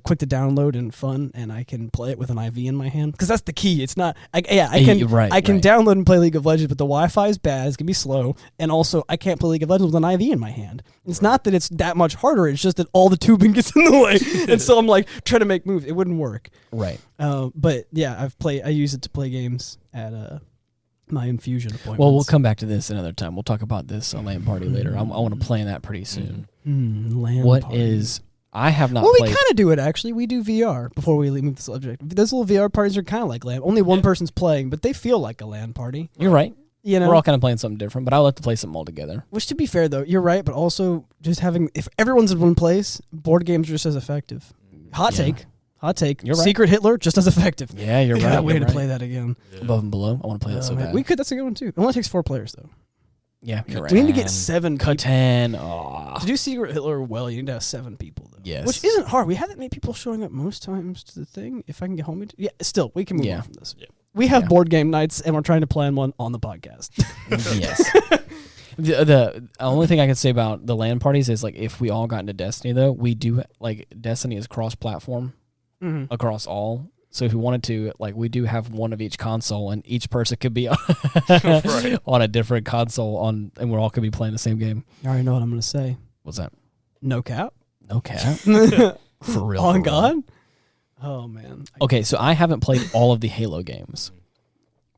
Speaker 2: Quick to download and fun, and I can play it with an IV in my hand because that's the key. It's not, I can download and play League of Legends, but the Wi-Fi is bad. It's gonna be slow, and also I can't play League of Legends with an IV in my hand. It's not that it's that much harder. It's just that all the tubing gets in the way, and so I'm like trying to make moves. It wouldn't work.
Speaker 1: Right.
Speaker 2: But yeah, I use it to play games at my infusion appointments.
Speaker 1: Well, we'll come back to this another time. We'll talk about this on LAN Party later. I want to plan that pretty soon.
Speaker 2: LAN party.
Speaker 1: I have not
Speaker 2: Well,
Speaker 1: played.
Speaker 2: we kind of do it, actually. We do VR before we move the subject. Those little VR parties are kind of like LAN. Only one person's playing, but they feel like a LAN party.
Speaker 1: You're right.
Speaker 2: You know?
Speaker 1: We're all kind of playing something different, but I like to play something all together.
Speaker 2: Which, to be fair, though, you're right, but also just having... If everyone's in one place, board games are just as effective. Hot take.
Speaker 1: You're right.
Speaker 2: Secret Hitler, just as effective.
Speaker 1: Yeah, you're right.
Speaker 2: Can't wait
Speaker 1: You're
Speaker 2: to
Speaker 1: right.
Speaker 2: play that again.
Speaker 1: Above and Below. I want to play that so
Speaker 2: Man,
Speaker 1: bad.
Speaker 2: we could. That's a good one, too. It only takes 4 players, though.
Speaker 1: Yeah, you're right.
Speaker 2: We need to get 7 people.
Speaker 1: Catan. Oh.
Speaker 2: To do Secret Hitler well, you need to have 7 people, though.
Speaker 1: Yes.
Speaker 2: Which isn't hard. We haven't made people showing up most times to the thing. If I can get home... Yeah, still, we can move on from this. Yeah. We have board game nights, and we're trying to plan one on the podcast.
Speaker 1: Yes. The only thing I can say about the LAN parties is, like, if we all got into Destiny, though, we do... Like, Destiny is cross-platform across all... So if we wanted to, like, we do have one of each console, and each person could be on, on a different console, and we all could be playing the same game.
Speaker 2: I already know what I'm going to say.
Speaker 1: What's that?
Speaker 2: No cap.
Speaker 1: No cap. For real.
Speaker 2: On
Speaker 1: for
Speaker 2: God?
Speaker 1: real.
Speaker 2: Oh, man.
Speaker 1: Okay, so I haven't played all of the Halo games,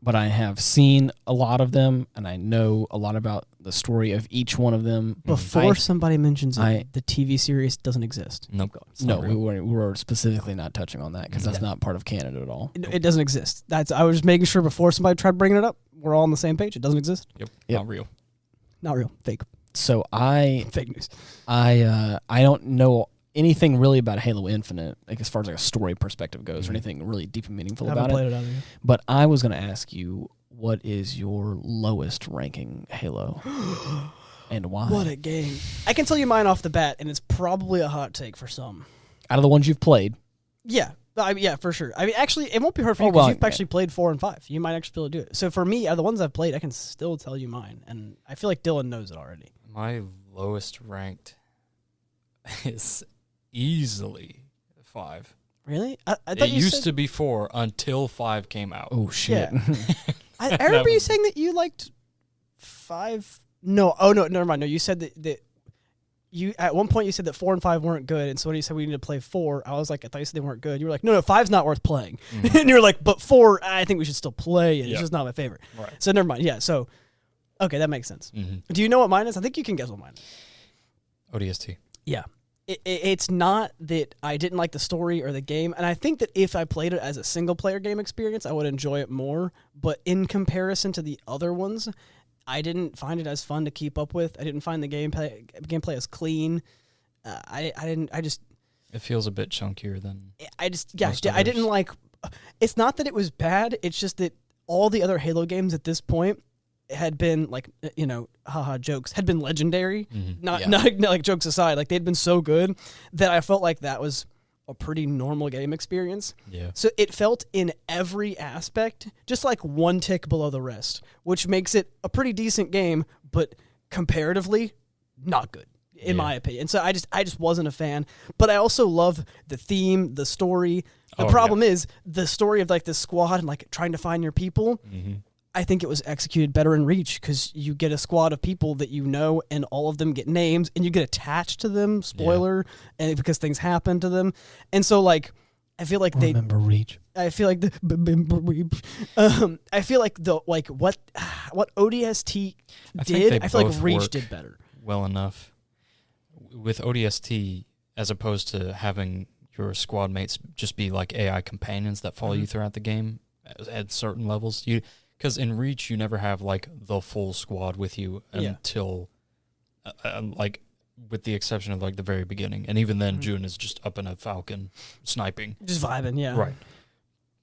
Speaker 1: but I have seen a lot of them, and I know a lot about the story of each one of them.
Speaker 2: Before somebody mentions it, the TV series doesn't exist.
Speaker 3: Nope.
Speaker 1: No, we were specifically not touching on that because that's not part of canon at all.
Speaker 2: It doesn't exist. I was just making sure before somebody tried bringing it up, we're all on the same page. It doesn't exist.
Speaker 3: Yep.
Speaker 1: Yep.
Speaker 2: Not real. Fake.
Speaker 1: So
Speaker 2: fake news.
Speaker 1: I don't know anything really about Halo Infinite, like as far as like a story perspective goes, or anything really deep and meaningful about
Speaker 2: Played
Speaker 1: it.
Speaker 2: it either.
Speaker 1: But I was going to ask you, what is your lowest ranking Halo, and why?
Speaker 2: What a game! I can tell you mine off the bat, and it's probably a hot take for some.
Speaker 1: Out of the ones you've played,
Speaker 2: yeah, yeah, for sure. I mean, actually, it won't be hard for you because you've actually played 4 and 5. You might actually be able to do it. So for me, out of the ones I've played, I can still tell you mine, and I feel like Dylan knows it already.
Speaker 3: My lowest ranked is easily 5.
Speaker 2: Really? I thought
Speaker 3: It
Speaker 2: you
Speaker 3: used
Speaker 2: said,
Speaker 3: to be 4 until 5 came out.
Speaker 1: oh shit!
Speaker 2: Yeah. I remember you saying that you liked 5. No, never mind. No, you said that you at one point you said that 4 and 5 weren't good, and so when you said we need to play 4, I was like, I thought you said they weren't good. You were like, no, 5's not worth playing, and you were like, but 4, I think we should still play it. It's just not my favorite.
Speaker 3: Right.
Speaker 2: So never mind. Yeah. So okay, that makes sense. Do you know what mine is? I think you can guess what mine is.
Speaker 3: ODST.
Speaker 2: Yeah. It's not that I didn't like the story or the game, and I think that if I played it as a single-player game experience, I would enjoy it more, but in comparison to the other ones, I didn't find it as fun to keep up with. I didn't find the gameplay as clean. It
Speaker 3: feels a bit chunkier than
Speaker 2: I didn't like... It's not that it was bad, it's just that all the other Halo games at this point had been like, jokes, had been legendary. Not like jokes aside, like they'd been so good that I felt like that was a pretty normal game experience.
Speaker 3: Yeah.
Speaker 2: So it felt in every aspect just like one tick below the rest, which makes it a pretty decent game, but comparatively not good in my opinion. So I just wasn't a fan, but I also love the theme, the story. The problem is the story of like the squad and like trying to find your people. I think it was executed better in Reach because you get a squad of people that you know, and all of them get names, and you get attached to them. Spoiler, and because things happen to them, and so like I feel like
Speaker 1: remember Reach.
Speaker 2: I feel like I feel like what ODST did. I feel like Reach did better.
Speaker 3: Well enough with ODST as opposed to having your squad mates just be like AI companions that follow you throughout the game at certain levels. Because in Reach, you never have, like, the full squad with you until, like, with the exception of, like, the very beginning. And even then, June is just up in a Falcon sniping.
Speaker 2: Just vibing, yeah.
Speaker 3: Right.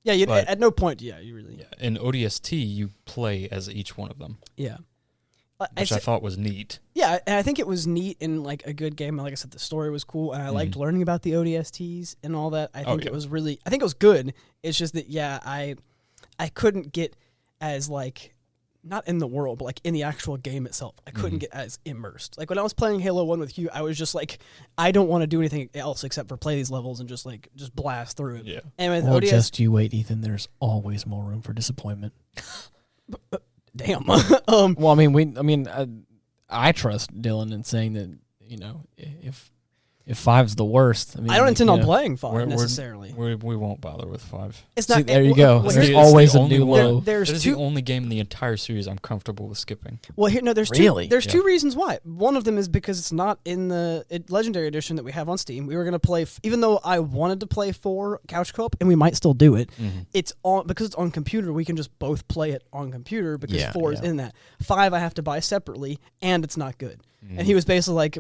Speaker 2: Yeah, at no point, you really...
Speaker 3: Yeah. In ODST, you play as each one of them.
Speaker 2: Yeah.
Speaker 3: Which I thought was neat.
Speaker 2: Yeah, and I think it was neat in, like, a good game. Like I said, the story was cool, and I liked learning about the ODSTs and all that. I think it was really... I think it was good. It's just that, I couldn't get... as like, not in the world, but like in the actual game itself, I couldn't get as immersed. Like when I was playing Halo 1 with you, I was just like, I don't want to do anything else except for play these levels and just blast through it.
Speaker 3: Yeah.
Speaker 2: And with
Speaker 1: Well,
Speaker 2: ODS,
Speaker 1: just you wait, Ethan. There's always more room for disappointment.
Speaker 2: damn.
Speaker 1: Well, I mean, I trust Dylan in saying that if 5's the worst,
Speaker 2: I don't intend on playing 5 necessarily.
Speaker 3: We won't bother with 5.
Speaker 2: It's not.
Speaker 1: See, there you go.
Speaker 2: Well,
Speaker 1: There's always a new low.
Speaker 2: There's
Speaker 3: It is
Speaker 2: two.
Speaker 3: the only game in the entire series I'm comfortable with skipping.
Speaker 2: Well, there's
Speaker 1: Really?
Speaker 2: two. There's two reasons why. One of them is because it's not in the Legendary Edition that we have on Steam. We were going to play, even though I wanted to play 4 couch co-op, and we might still do it. It's on because it's on computer. We can just both play it on computer because 4 is in that. 5 I have to buy separately, and it's not good. And he was basically like.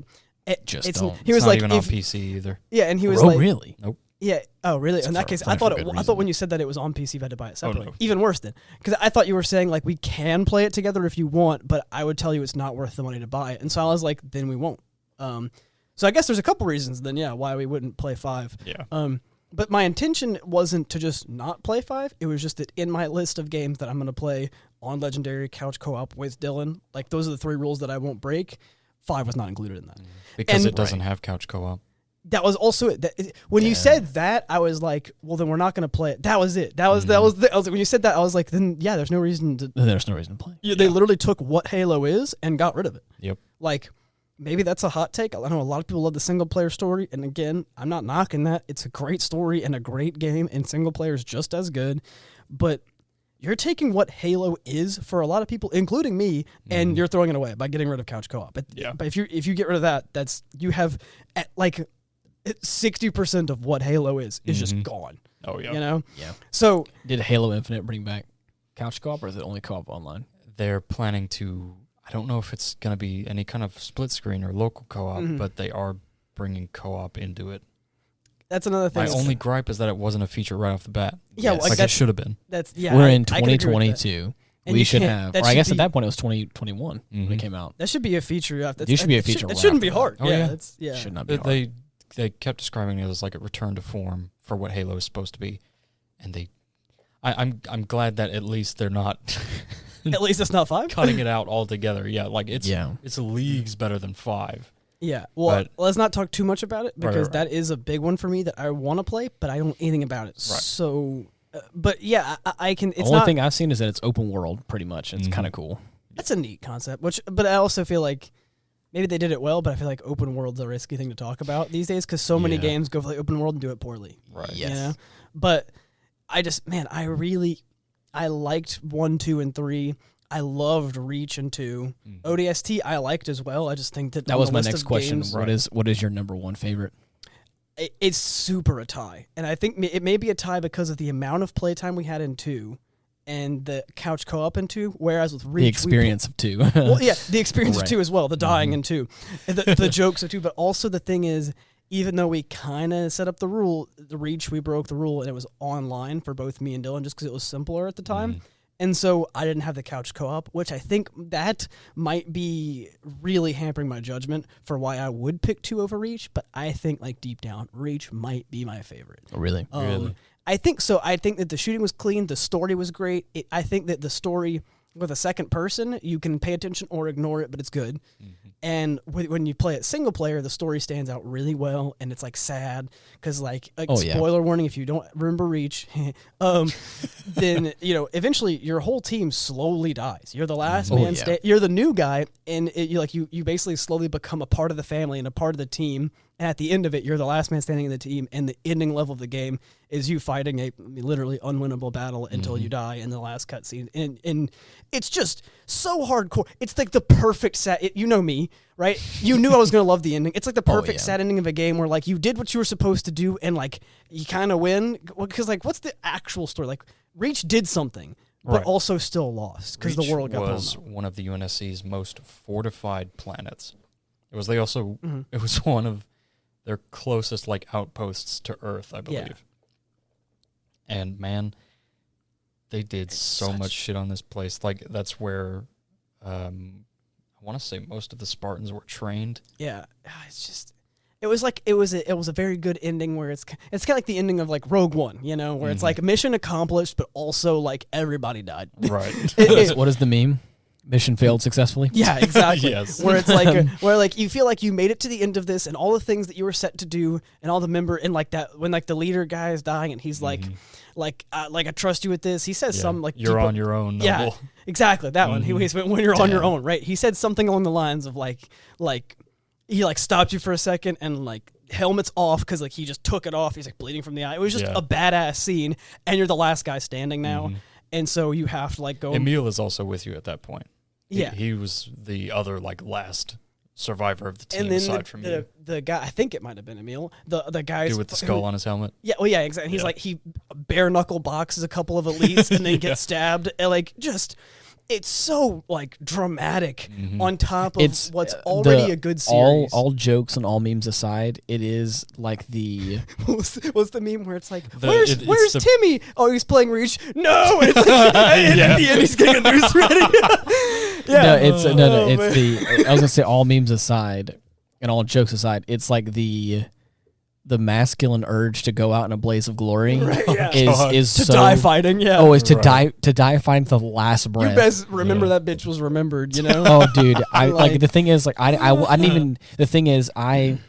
Speaker 2: He was
Speaker 3: not
Speaker 2: like,
Speaker 3: even on PC either.
Speaker 2: Yeah, and he was
Speaker 1: really?
Speaker 3: Nope.
Speaker 2: Yeah. Oh, really? In that case, I thought when you said that it was on PC, you had to buy it separately.
Speaker 3: no.
Speaker 2: Even worse then, because I thought you were saying like we can play it together if you want, but I would tell you it's not worth the money to buy it, and so I was like, then we won't. So I guess there's a couple reasons then, why we wouldn't play 5.
Speaker 3: Yeah.
Speaker 2: But my intention wasn't to just not play 5. It was just that in my list of games that I'm going to play on Legendary couch co-op with Dylan, like those are the 3 rules that I won't break. 5 was not included in that.
Speaker 3: Because it doesn't have couch co-op.
Speaker 2: That was also it. When you said that, I was like, well, then we're not going to play it. That was it. I was like, when you said that, I was like, then there's no reason to.
Speaker 1: There's no reason to play.
Speaker 2: They literally took what Halo is and got rid of it.
Speaker 3: Yep.
Speaker 2: Like, maybe that's a hot take. I know a lot of people love the single player story, and again, I'm not knocking that. It's a great story and a great game, and single player is just as good. But you're taking what Halo is for a lot of people, including me, and you're throwing it away by getting rid of couch co-op. But if you get rid of that, you have like 60% of what Halo is just gone.
Speaker 3: Oh yeah.
Speaker 2: You know?
Speaker 1: Yeah.
Speaker 2: So
Speaker 1: did Halo Infinite bring back couch co-op, or is it only co-op online?
Speaker 3: They're planning to, I don't know if it's going to be any kind of split screen or local co-op, but they are bringing co-op into it.
Speaker 2: That's another thing.
Speaker 3: My only gripe is that it wasn't a feature right off the bat.
Speaker 2: Yeah,
Speaker 3: like it should have been.
Speaker 1: We're in 2022. We should have, or I guess at that point it was 2021 when it came out.
Speaker 2: That should be a feature.
Speaker 1: It should be a feature.
Speaker 2: It shouldn't be hard.
Speaker 3: Oh,
Speaker 2: yeah.
Speaker 1: Should not be hard.
Speaker 3: They kept describing it as like a return to form for what Halo is supposed to be, and I'm glad that at least they're not.
Speaker 2: At least it's not 5.
Speaker 3: Cutting it out altogether. Yeah, like it's leagues better than 5.
Speaker 2: Yeah. Well, let's not talk too much about it because that is a big one for me that I want to play, but I don't know anything about it. Right. So, but yeah, I can. It's
Speaker 1: the only thing I've seen is that it's open world, pretty much. It's kind of cool.
Speaker 2: That's a neat concept. But I also feel like maybe they did it well, but I feel like open world's a risky thing to talk about these days because so many games go for the open world and do it poorly.
Speaker 3: Right.
Speaker 1: Yes.
Speaker 2: You know? But I liked 1, 2, and 3. I loved Reach and 2. ODST I liked as well. I just think that
Speaker 1: was my next question. What is your number one favorite?
Speaker 2: It's super a tie, and I think it may be a tie because of the amount of playtime we had in 2 and the couch co-op in 2, whereas with Reach...
Speaker 1: The experience of 2.
Speaker 2: Well, yeah, the experience of 2 as well, the dying in 2, and the jokes of 2, but also the thing is, even though we kind of set up the rule, the Reach, we broke the rule, and it was online for both me and Dylan just because it was simpler at the time. And so I didn't have the couch co-op, which I think that might be really hampering my judgment for why I would pick 2 over Reach, but I think, like, deep down, Reach might be my favorite.
Speaker 1: Oh, really?
Speaker 3: Really?
Speaker 2: I think so. I think that the shooting was clean, the story was great. I think that the story with a second person, you can pay attention or ignore it, but it's good. And when you play it single player, the story stands out really well, and it's like sad because spoiler warning if you don't remember Reach, then eventually your whole team slowly dies. You're the last man. You're the new guy, and you basically slowly become a part of the family and a part of the team. And at the end of it, you're the last man standing in the team, and the ending level of the game is you fighting a literally unwinnable battle until you die in the last cutscene. And it's just so hardcore. It's like the perfect sad... You know me, right? You knew I was going to love the ending. It's like the perfect sad ending of a game where, like, you did what you were supposed to do, and, like, you kind of win. Because, like, what's the actual story? Like, Reach did something, but also still lost because the world got blown up.
Speaker 3: Was one of the UNSC's most fortified planets. It was It was one of their closest outposts to Earth, I believe. Yeah. And man, they did so much shit on this place. Like that's where I want to say most of the Spartans were trained.
Speaker 2: Yeah, it's just it was a very good ending where it's kind of like the ending of like Rogue One, where it's like mission accomplished, but also like everybody died.
Speaker 3: Right.
Speaker 1: What is the meme? Mission failed successfully.
Speaker 2: Yeah, exactly.
Speaker 3: Yes.
Speaker 2: Where it's like, where like you feel like you made it to the end of this, and all the things that you were set to do, and all the and like that when like the leader guy is dying, and he's like I trust you with this. He says something like
Speaker 3: you're on your own. Noble.
Speaker 2: Yeah, exactly that one. He went when you're on your own, right? He said something along the lines of like he like stopped you for a second and like helmet's off because like he just took it off. He's like bleeding from the eye. It was just a badass scene, and you're the last guy standing now. And so you have to like go.
Speaker 3: Emil is also with you at that point.
Speaker 2: Yeah,
Speaker 3: he was the other like last survivor of the team
Speaker 2: and then
Speaker 3: aside from you.
Speaker 2: The guy, I think it might have been Emil. The guy
Speaker 3: with the skull on his helmet.
Speaker 2: Yeah, well, yeah, exactly. He's like he bare knuckle boxes a couple of elites and then gets stabbed. And, like just. It's so like dramatic on top of what's already a good series.
Speaker 1: All jokes and all memes aside, it is like the
Speaker 2: what's the meme where it's like where's Timmy? Oh, he's playing Reach. No, it's like, at the end he's getting a noose ready.
Speaker 1: I was gonna say all memes aside and all jokes aside, it's like the masculine urge to go out in a blaze of glory is
Speaker 2: to die fighting. Yeah.
Speaker 1: Oh, is to die fighting to the last breath.
Speaker 2: You best remember that bitch was remembered.
Speaker 1: Oh, dude. I the thing is I didn't even. The thing is I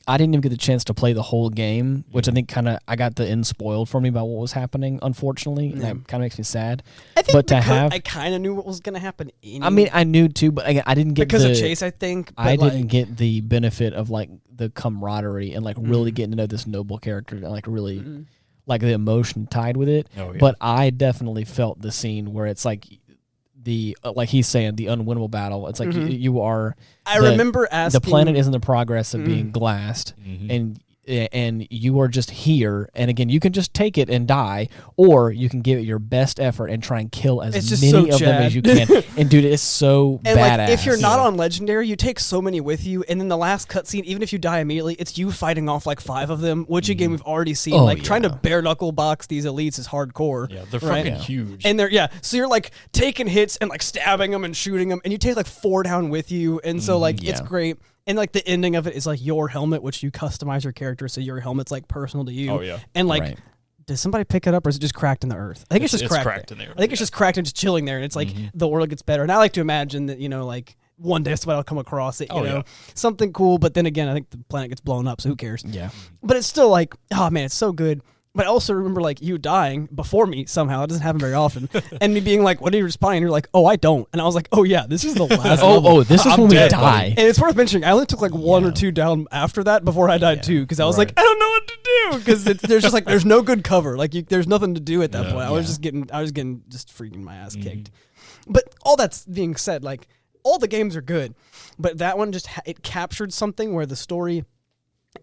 Speaker 1: didn't even get the chance to play the whole game, which I think I got the end spoiled for me by what was happening, unfortunately. And that kind of makes me sad.
Speaker 2: I think I kind of knew what was going to happen anyway.
Speaker 1: I mean, I knew too, but again, I didn't get
Speaker 2: because of Chase, I think.
Speaker 1: I didn't get the benefit of like the camaraderie and like really getting to know this noble character and like really like the emotion tied with it.
Speaker 3: Oh, yeah.
Speaker 1: But I definitely felt the scene where it's like like he's saying, the unwinnable battle. It's like you are.
Speaker 2: I remember asking.
Speaker 1: The planet is in the progress of being glassed, and you are just here. And again, you can just take it and die, or you can give it your best effort and try and kill as many of them as you can. And dude, it's so
Speaker 2: and
Speaker 1: badass.
Speaker 2: like, if you're not on Legendary, you take so many with you, and then the last cutscene, even if you die immediately, it's you fighting off like 5 of them, which again we've already seen. Trying to bare knuckle box these elites is hardcore.
Speaker 3: Yeah, they're fucking huge.
Speaker 2: And so you're like taking hits and like stabbing them and shooting them, and you take like 4 down with you, and so like it's great. And like the ending of it is like your helmet, which you customize your character, so your helmet's like personal to you.
Speaker 3: Oh yeah.
Speaker 2: And like, does somebody pick it up, or is it just cracked in the earth? I think it's just cracked in the earth. I think it's just cracked and just chilling there, and it's like the world gets better. And I like to imagine that like one day somebody will come across it, you know, something cool. But then again, I think the planet gets blown up, so who cares?
Speaker 1: Yeah.
Speaker 2: But it's still like, oh man, it's so good. But I also remember like you dying before me somehow. It doesn't happen very often. And me being like, "What are you responding?" And you're like, "Oh, I don't." And I was like, "Oh yeah, this is the last."
Speaker 1: This is when we die.
Speaker 2: And it's worth mentioning, I only took like 1 or 2 down after that before I died too, because I was like, I don't know what to do, because there's just like there's no good cover. Like there's nothing to do at that point. I was just getting freaking my ass kicked. But all that's being said, like all the games are good, but that one just it captured something where the story.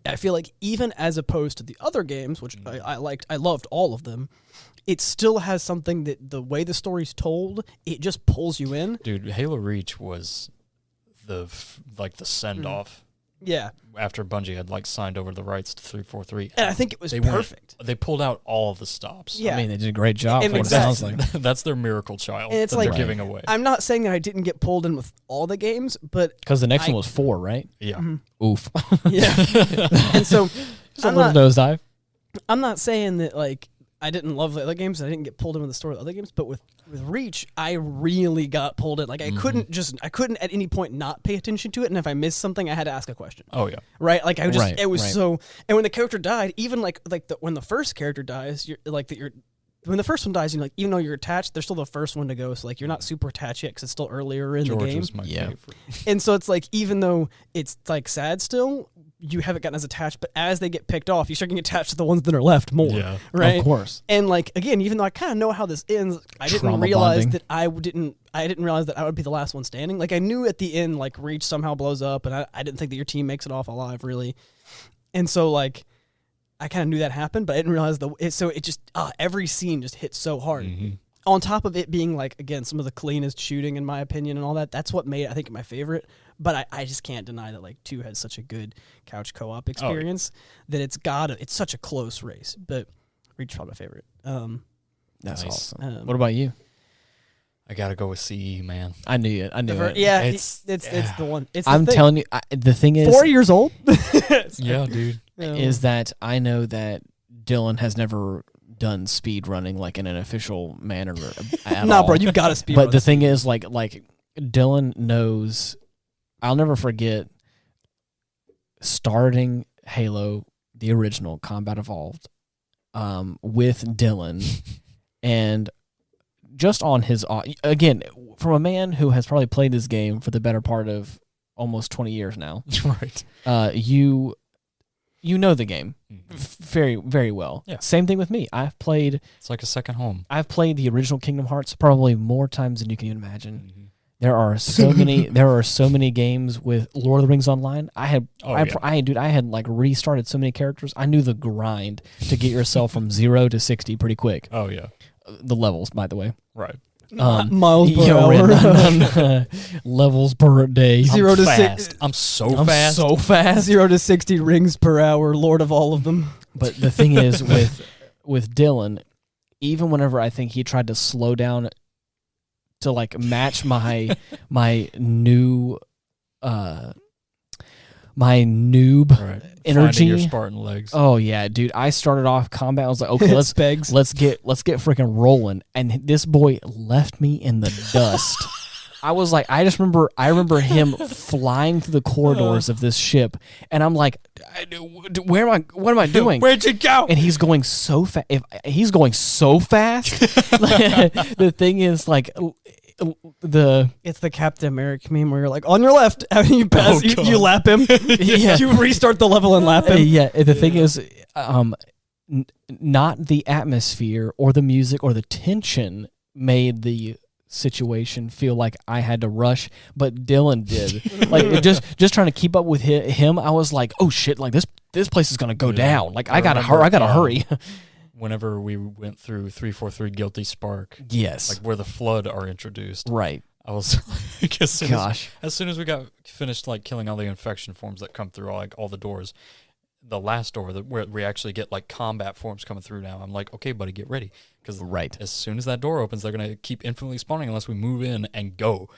Speaker 2: I feel like even as opposed to the other games, which I liked, I loved all of them, it still has something that the way the story's told, it just pulls you in.
Speaker 3: Dude, Halo Reach was the send-off.
Speaker 2: Yeah.
Speaker 3: After Bungie had like signed over the rights to 343.
Speaker 2: And I think it was perfect.
Speaker 3: They pulled out all of the stops.
Speaker 2: Yeah.
Speaker 1: I mean, they did a great job.
Speaker 2: And
Speaker 1: What it sounds like.
Speaker 3: That's their miracle child
Speaker 2: and it's
Speaker 3: that
Speaker 2: like,
Speaker 3: they're giving away.
Speaker 2: I'm not saying that I didn't get pulled in with all the games, but...
Speaker 1: Because the next one was 4, right?
Speaker 3: Yeah.
Speaker 1: Oof.
Speaker 2: Yeah. And so...
Speaker 1: Just a little nosedive.
Speaker 2: I'm not saying that, like, I didn't love the other games. I didn't get pulled in with the story of the other games, but with Reach, I really got pulled in. Like, I couldn't at any point not pay attention to it, and if I missed something, I had to ask a question.
Speaker 3: Oh yeah,
Speaker 2: right. Like it was so. And when the character died, even when the first character dies, when the first one dies, you like, even though you're attached, they're still the first one to go. So like, you're not super attached yet because it's still earlier in
Speaker 3: George
Speaker 2: the game.
Speaker 3: Was my favorite.
Speaker 2: And so it's like, even though it's like sad still, you haven't gotten as attached, but as they get picked off, you start getting attached to the ones that are left more.
Speaker 3: Yeah.
Speaker 2: Right.
Speaker 1: Of course.
Speaker 2: And like, again, even though I kind of know how this ends, I didn't realize that I didn't realize that I would be the last one standing. Like, I knew at the end, like, Reach somehow blows up, and I didn't think that your team makes it off alive, really. And so, like, I kind of knew that happened, but I didn't realize every scene just hit so hard.
Speaker 3: Mm-hmm.
Speaker 2: On top of it being, like, again, some of the cleanest shooting, in my opinion, and all that, that's what made it, I think, my favorite. But I just can't deny that, like, 2 had such a good couch co-op experience that it's such a close race. But Reach is probably my favorite.
Speaker 1: That's
Speaker 3: nice.
Speaker 1: awesome. What about you?
Speaker 3: I gotta go with CE, man.
Speaker 1: I knew it.
Speaker 2: Yeah, it's the one. It's
Speaker 1: I'm telling you, the thing is,
Speaker 2: 4 years old.
Speaker 3: Yeah, dude.
Speaker 1: Is that I know that Dylan has never done speed running like in an official manner at all.
Speaker 2: Nah, bro, you gotta speed.
Speaker 1: But the thing is, like Dylan knows. I'll never forget starting Halo, the original Combat Evolved, with Dylan, and just on his again from a man who has probably played this game for the better part of almost 20 years now.
Speaker 3: Right.
Speaker 1: You know the game very, very well.
Speaker 3: Yeah.
Speaker 1: Same thing with me.
Speaker 3: It's like a second home.
Speaker 1: I've played the original Kingdom Hearts probably more times than you can even imagine. Mm-hmm. There are so many games with Lord of the Rings Online. I had like restarted so many characters. I knew the grind to get yourself from 0 to 60 pretty quick.
Speaker 3: Oh yeah.
Speaker 1: The levels, by the way.
Speaker 3: Right.
Speaker 2: Miles per hour.
Speaker 1: Levels per day.
Speaker 2: 0 to 6.
Speaker 3: I'm so fast.
Speaker 2: 0 to 60 rings per hour. Lord of all of them.
Speaker 1: But the thing is, with Dylan, even whenever I think he tried to slow down to like match my noob energy,
Speaker 3: your Spartan legs.
Speaker 1: Oh yeah, dude! I started off combat. I was like, okay, let's get freaking rolling, and this boy left me in the dust. I was like, I remember him flying through the corridors of this ship, and I'm like, where am I? What am I doing?
Speaker 3: Where'd you go?
Speaker 1: And he's going so fast. If he's going so fast, the thing is like.
Speaker 2: It's the Captain America meme where you're like, on your left, after you pass, you lap him.
Speaker 1: Yeah.
Speaker 2: You restart the level and lap him.
Speaker 1: Yeah, the thing is, not the atmosphere or the music or the tension made the situation feel like I had to rush, but Dylan did. Like just trying to keep up with him, I was like, oh shit, like this place is gonna go down. Like I gotta hurry.
Speaker 3: Whenever we went through 343 Guilty Spark,
Speaker 1: Yes,
Speaker 3: like where the flood are introduced,
Speaker 1: right.
Speaker 3: I was like, as soon as we got finished like killing all the infection forms that come through all the doors, the last door where we actually get like combat forms coming through now, I'm like, okay, buddy, get ready, because as soon as that door opens, they're gonna keep infinitely spawning unless we move in and go.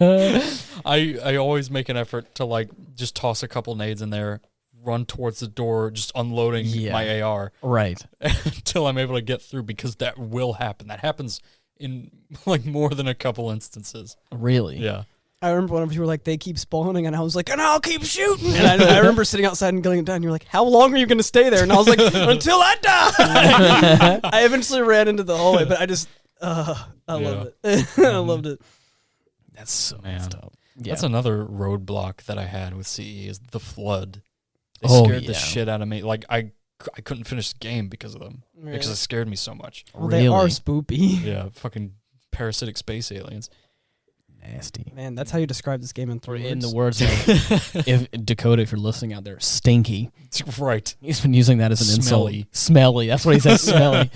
Speaker 3: I always make an effort to like just toss a couple nades in there, run towards the door, just unloading my AR,
Speaker 1: right,
Speaker 3: until I'm able to get through, because that will happen. That happens in like more than a couple instances.
Speaker 1: Really?
Speaker 3: Yeah.
Speaker 2: I remember one of you were like, they keep spawning, and I was like, and I'll keep shooting. And I remember sitting outside and going down, and you're like, how long are you going to stay there? And I was like, until I die. I eventually ran into the hallway, but I just, I loved it. I loved it.
Speaker 1: That's so messed up. Yeah.
Speaker 3: That's another roadblock that I had with CE is the flood. They scared the shit out of me. Like, I couldn't finish the game because of them. Right. Because it scared me so much.
Speaker 2: Well, they are spoopy.
Speaker 3: Yeah, fucking parasitic space aliens.
Speaker 1: Nasty.
Speaker 2: Man, that's how you describe this game in 3 words.
Speaker 1: In the words of Dakota, if you're listening out there, stinky.
Speaker 3: Right.
Speaker 1: He's been using that as an
Speaker 3: Smelly.
Speaker 1: insult. Smelly. That's what he says, smelly.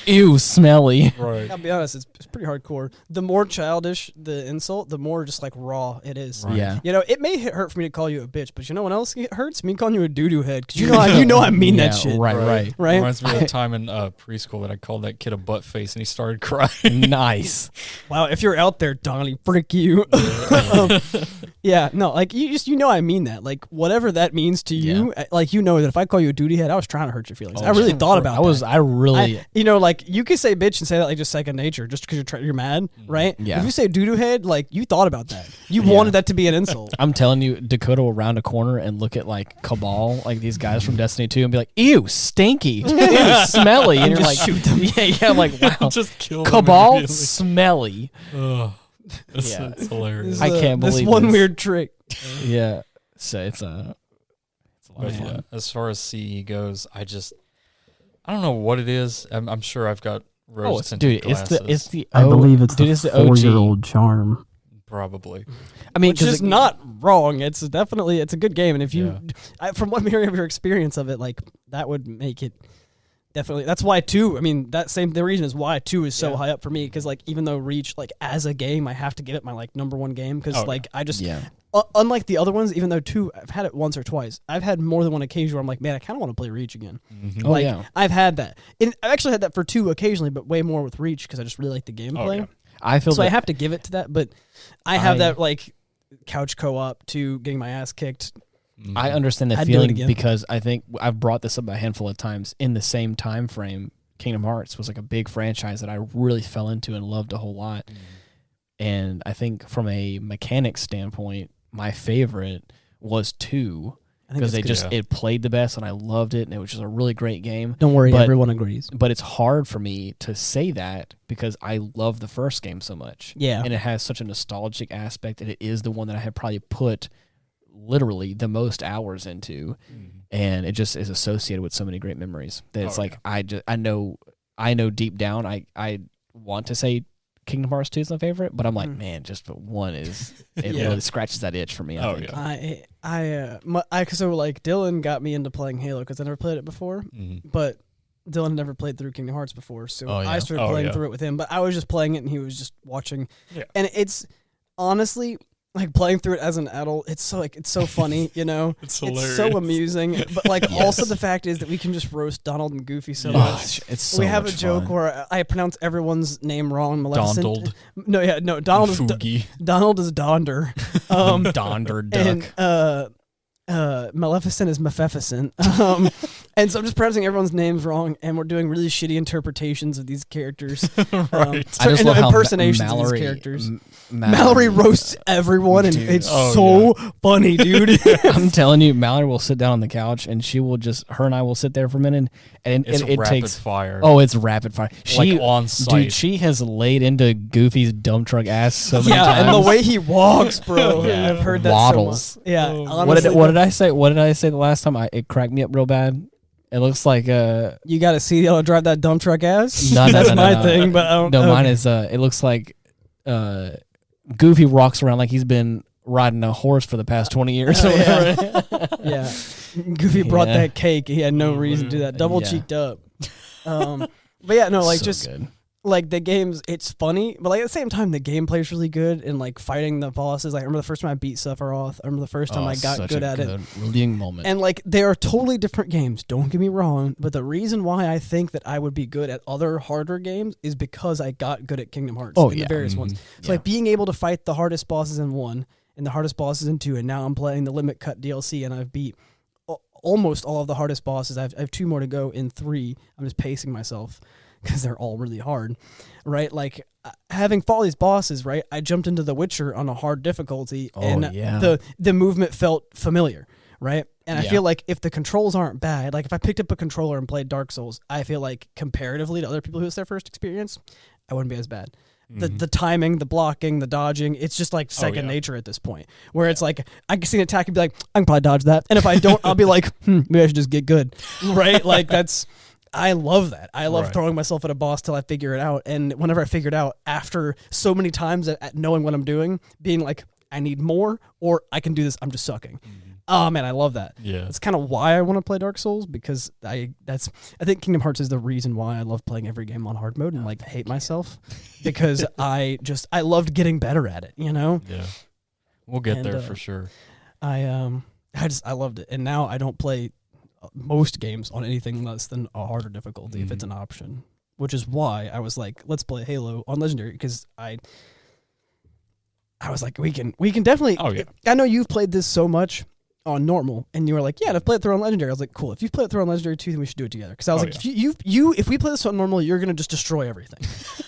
Speaker 1: Ew, smelly.
Speaker 3: Right.
Speaker 2: I'll be honest, it's pretty hardcore. The more childish the insult, the more just like raw it is.
Speaker 1: Right. Yeah.
Speaker 2: You know, it may hurt for me to call you a bitch, but you know what else it hurts? Me calling you a doo-doo head. Because you know I mean that shit.
Speaker 1: Right.
Speaker 3: Reminds me of the time in preschool that I called that kid a butt face and he started crying.
Speaker 1: Nice.
Speaker 2: Wow, if you're out there, Donnie, frick you. Yeah, no, like you know I mean that. Like whatever that means to you, like you know that if I call you a duty head, I was trying to hurt your feelings. I really thought about that.
Speaker 1: I really
Speaker 2: you know, like you could say bitch and say that like just second nature, just because you're mad, right?
Speaker 1: Yeah.
Speaker 2: If you say doo-doo head, like you thought about that. You wanted that to be an insult.
Speaker 1: I'm telling you, Dakota will round a corner and look at like Cabal, like these guys from Destiny 2, and be like, ew, stinky, ew, smelly. And you're like,
Speaker 2: shoot them.
Speaker 1: Yeah, I'm like, wow.
Speaker 3: Just kill them
Speaker 1: Cabal,
Speaker 3: immediately.
Speaker 1: smelly.
Speaker 3: It's hilarious.
Speaker 1: I can't believe
Speaker 2: this one weird trick.
Speaker 1: Yeah. So it's a lot of
Speaker 3: But
Speaker 1: fun.
Speaker 3: as far as CE goes, I don't know what it is. I'm sure I've got rose tinted glasses.
Speaker 1: it's the
Speaker 4: I believe it's
Speaker 1: dude,
Speaker 4: the
Speaker 1: it's the OG.
Speaker 4: 4-year-old charm.
Speaker 3: Probably.
Speaker 1: I mean,
Speaker 2: Which is not wrong. It's definitely a good game, and if you, from what I'm hearing of your experience of it, like that would make it definitely. That's why 2. I mean, the reason is why 2 is so high up for me, because like even though Reach, like as a game, I have to give it my like number 1 game, because I just unlike the other ones, even though 2 I've had it once or twice, I've had more than one occasion where I'm like, man, I kind of want to play Reach again.
Speaker 3: Mm-hmm.
Speaker 2: I've had that. And I've actually had that for 2 occasionally, but way more with Reach because I just really like the gameplay.
Speaker 1: I feel
Speaker 2: so I have to give it to that, but I have that like couch co-op to getting my ass kicked.
Speaker 1: I understand the
Speaker 2: I'd do it
Speaker 1: feeling
Speaker 2: again.
Speaker 1: because I think I've brought this up a handful of times in the same time frame. Kingdom Hearts was like a big franchise that I really fell into and loved a whole lot. And I think from a mechanics standpoint, my favorite was 2 because it played the best and I loved it and it was just a really great game.
Speaker 2: Don't worry, everyone agrees.
Speaker 1: But it's hard for me to say that because I love the first game so much.
Speaker 2: Yeah.
Speaker 1: And it has such a nostalgic aspect, and it is the one that I have probably put literally the most hours into, and it just is associated with so many great memories that it's I know deep down I want to say Kingdom Hearts 2 is my favorite, but I'm like, man, just 1 is really scratches that itch for me. I think.
Speaker 2: So like Dylan got me into playing Halo because I never played it before, but Dylan never played through Kingdom Hearts before, so I started playing through it with him. But I was just playing it and he was just watching, and it's honestly. Like playing through it as an adult, it's so funny, you know.
Speaker 3: It's
Speaker 2: so amusing, but like also the fact is that we can just roast Donald and Goofy so much.
Speaker 1: It's so
Speaker 2: we have
Speaker 1: much
Speaker 2: a joke
Speaker 1: fun.
Speaker 2: where I pronounce everyone's name wrong. Maleficent.
Speaker 3: Donald.
Speaker 2: Donald is
Speaker 3: Foogie.
Speaker 2: Donald is Donder.
Speaker 1: Donder duck.
Speaker 2: And Maleficent is Maleficent. And so I'm just pronouncing everyone's names wrong, and we're doing really shitty interpretations of these characters.
Speaker 3: Right.
Speaker 1: I just love how
Speaker 2: impersonations of
Speaker 1: Mallory,
Speaker 2: these characters.
Speaker 1: Mallory
Speaker 2: roasts everyone, and it's funny, dude.
Speaker 1: I'm telling you, Mallory will sit down on the couch, and her and I will sit there for a minute, and
Speaker 3: It's
Speaker 1: it
Speaker 3: rapid
Speaker 1: takes
Speaker 3: fire.
Speaker 1: Oh, it's rapid fire.
Speaker 3: Like on site.
Speaker 1: Dude, she has laid into Goofy's dump truck ass so many times.
Speaker 2: And the way he walks, bro.
Speaker 1: Yeah.
Speaker 2: I've heard that
Speaker 1: Waddles.
Speaker 2: so much. Yeah.
Speaker 3: Oh,
Speaker 2: honestly,
Speaker 1: What did I say? What did I say the last time? It cracked me up real bad. It looks like
Speaker 2: You got to see how to drive that dump truck ass.
Speaker 1: No,
Speaker 2: That's
Speaker 1: no,
Speaker 2: my thing. But I don't.
Speaker 1: no,
Speaker 2: okay.
Speaker 1: mine is it looks like Goofy walks around like he's been riding a horse for the past 20 years or whatever.
Speaker 2: Yeah, Goofy brought
Speaker 1: Yeah.
Speaker 2: that cake. He had no reason to do that. Double cheeked up. But yeah, no, like
Speaker 1: So
Speaker 2: just
Speaker 1: good.
Speaker 2: like the games, it's funny, but like at the same time, the gameplay is really good. And like fighting the bosses, like I remember the first time I beat Sephiroth. I remember the first time I got
Speaker 1: such
Speaker 2: good
Speaker 1: a
Speaker 2: at it.
Speaker 1: redeeming moment.
Speaker 2: And like they are totally different games. Don't get me wrong, but the reason why I think that I would be good at other harder games is because I got good at Kingdom Hearts.
Speaker 1: Oh,
Speaker 2: in
Speaker 1: yeah.
Speaker 2: the various ones. So
Speaker 1: Yeah.
Speaker 2: like being able to fight the hardest bosses in 1 and the hardest bosses in 2, and now I'm playing the Limit Cut DLC and I've beat almost all of the hardest bosses. I have 2 more to go in 3. I'm just pacing myself because they're all really hard, right? Like having fought these bosses, right? I jumped into The Witcher on a hard difficulty, and
Speaker 1: yeah.
Speaker 2: the movement felt familiar, right? And I
Speaker 1: Yeah.
Speaker 2: feel like if the controls aren't bad, like if I picked up a controller and played Dark Souls, I feel like comparatively to other people who it's their first experience, I wouldn't be as bad. The timing, the blocking, the dodging, it's just like second nature at this point. Where it's like I can see an attack and be like, I can probably dodge that. And if I don't, I'll be like, maybe I should just get good. Right? Like I love that. I love throwing myself at a boss till I figure it out. And whenever I figure it out, after so many times at knowing what I'm doing, being like, I need more, or I can do this, I'm just sucking. Oh man, I love that.
Speaker 3: Yeah.
Speaker 2: That's kind of why I want to play Dark Souls, because I think Kingdom Hearts is the reason why I love playing every game on hard mode and like hate myself, because I loved getting better at it, you know?
Speaker 3: Yeah. We'll get
Speaker 2: And,
Speaker 3: there for sure.
Speaker 2: I loved it. And now I don't play most games on anything less than a harder difficulty if it's an option, which is why I was like, let's play Halo on Legendary, because I was like, we can definitely.
Speaker 3: Oh, yeah.
Speaker 2: I know you've played this so much on normal, and you were like, yeah, I've played it through on Legendary. I was like, cool. If you've played it through on Legendary too, then we should do it together. Because I was like, if we play this on normal, you're gonna just destroy everything.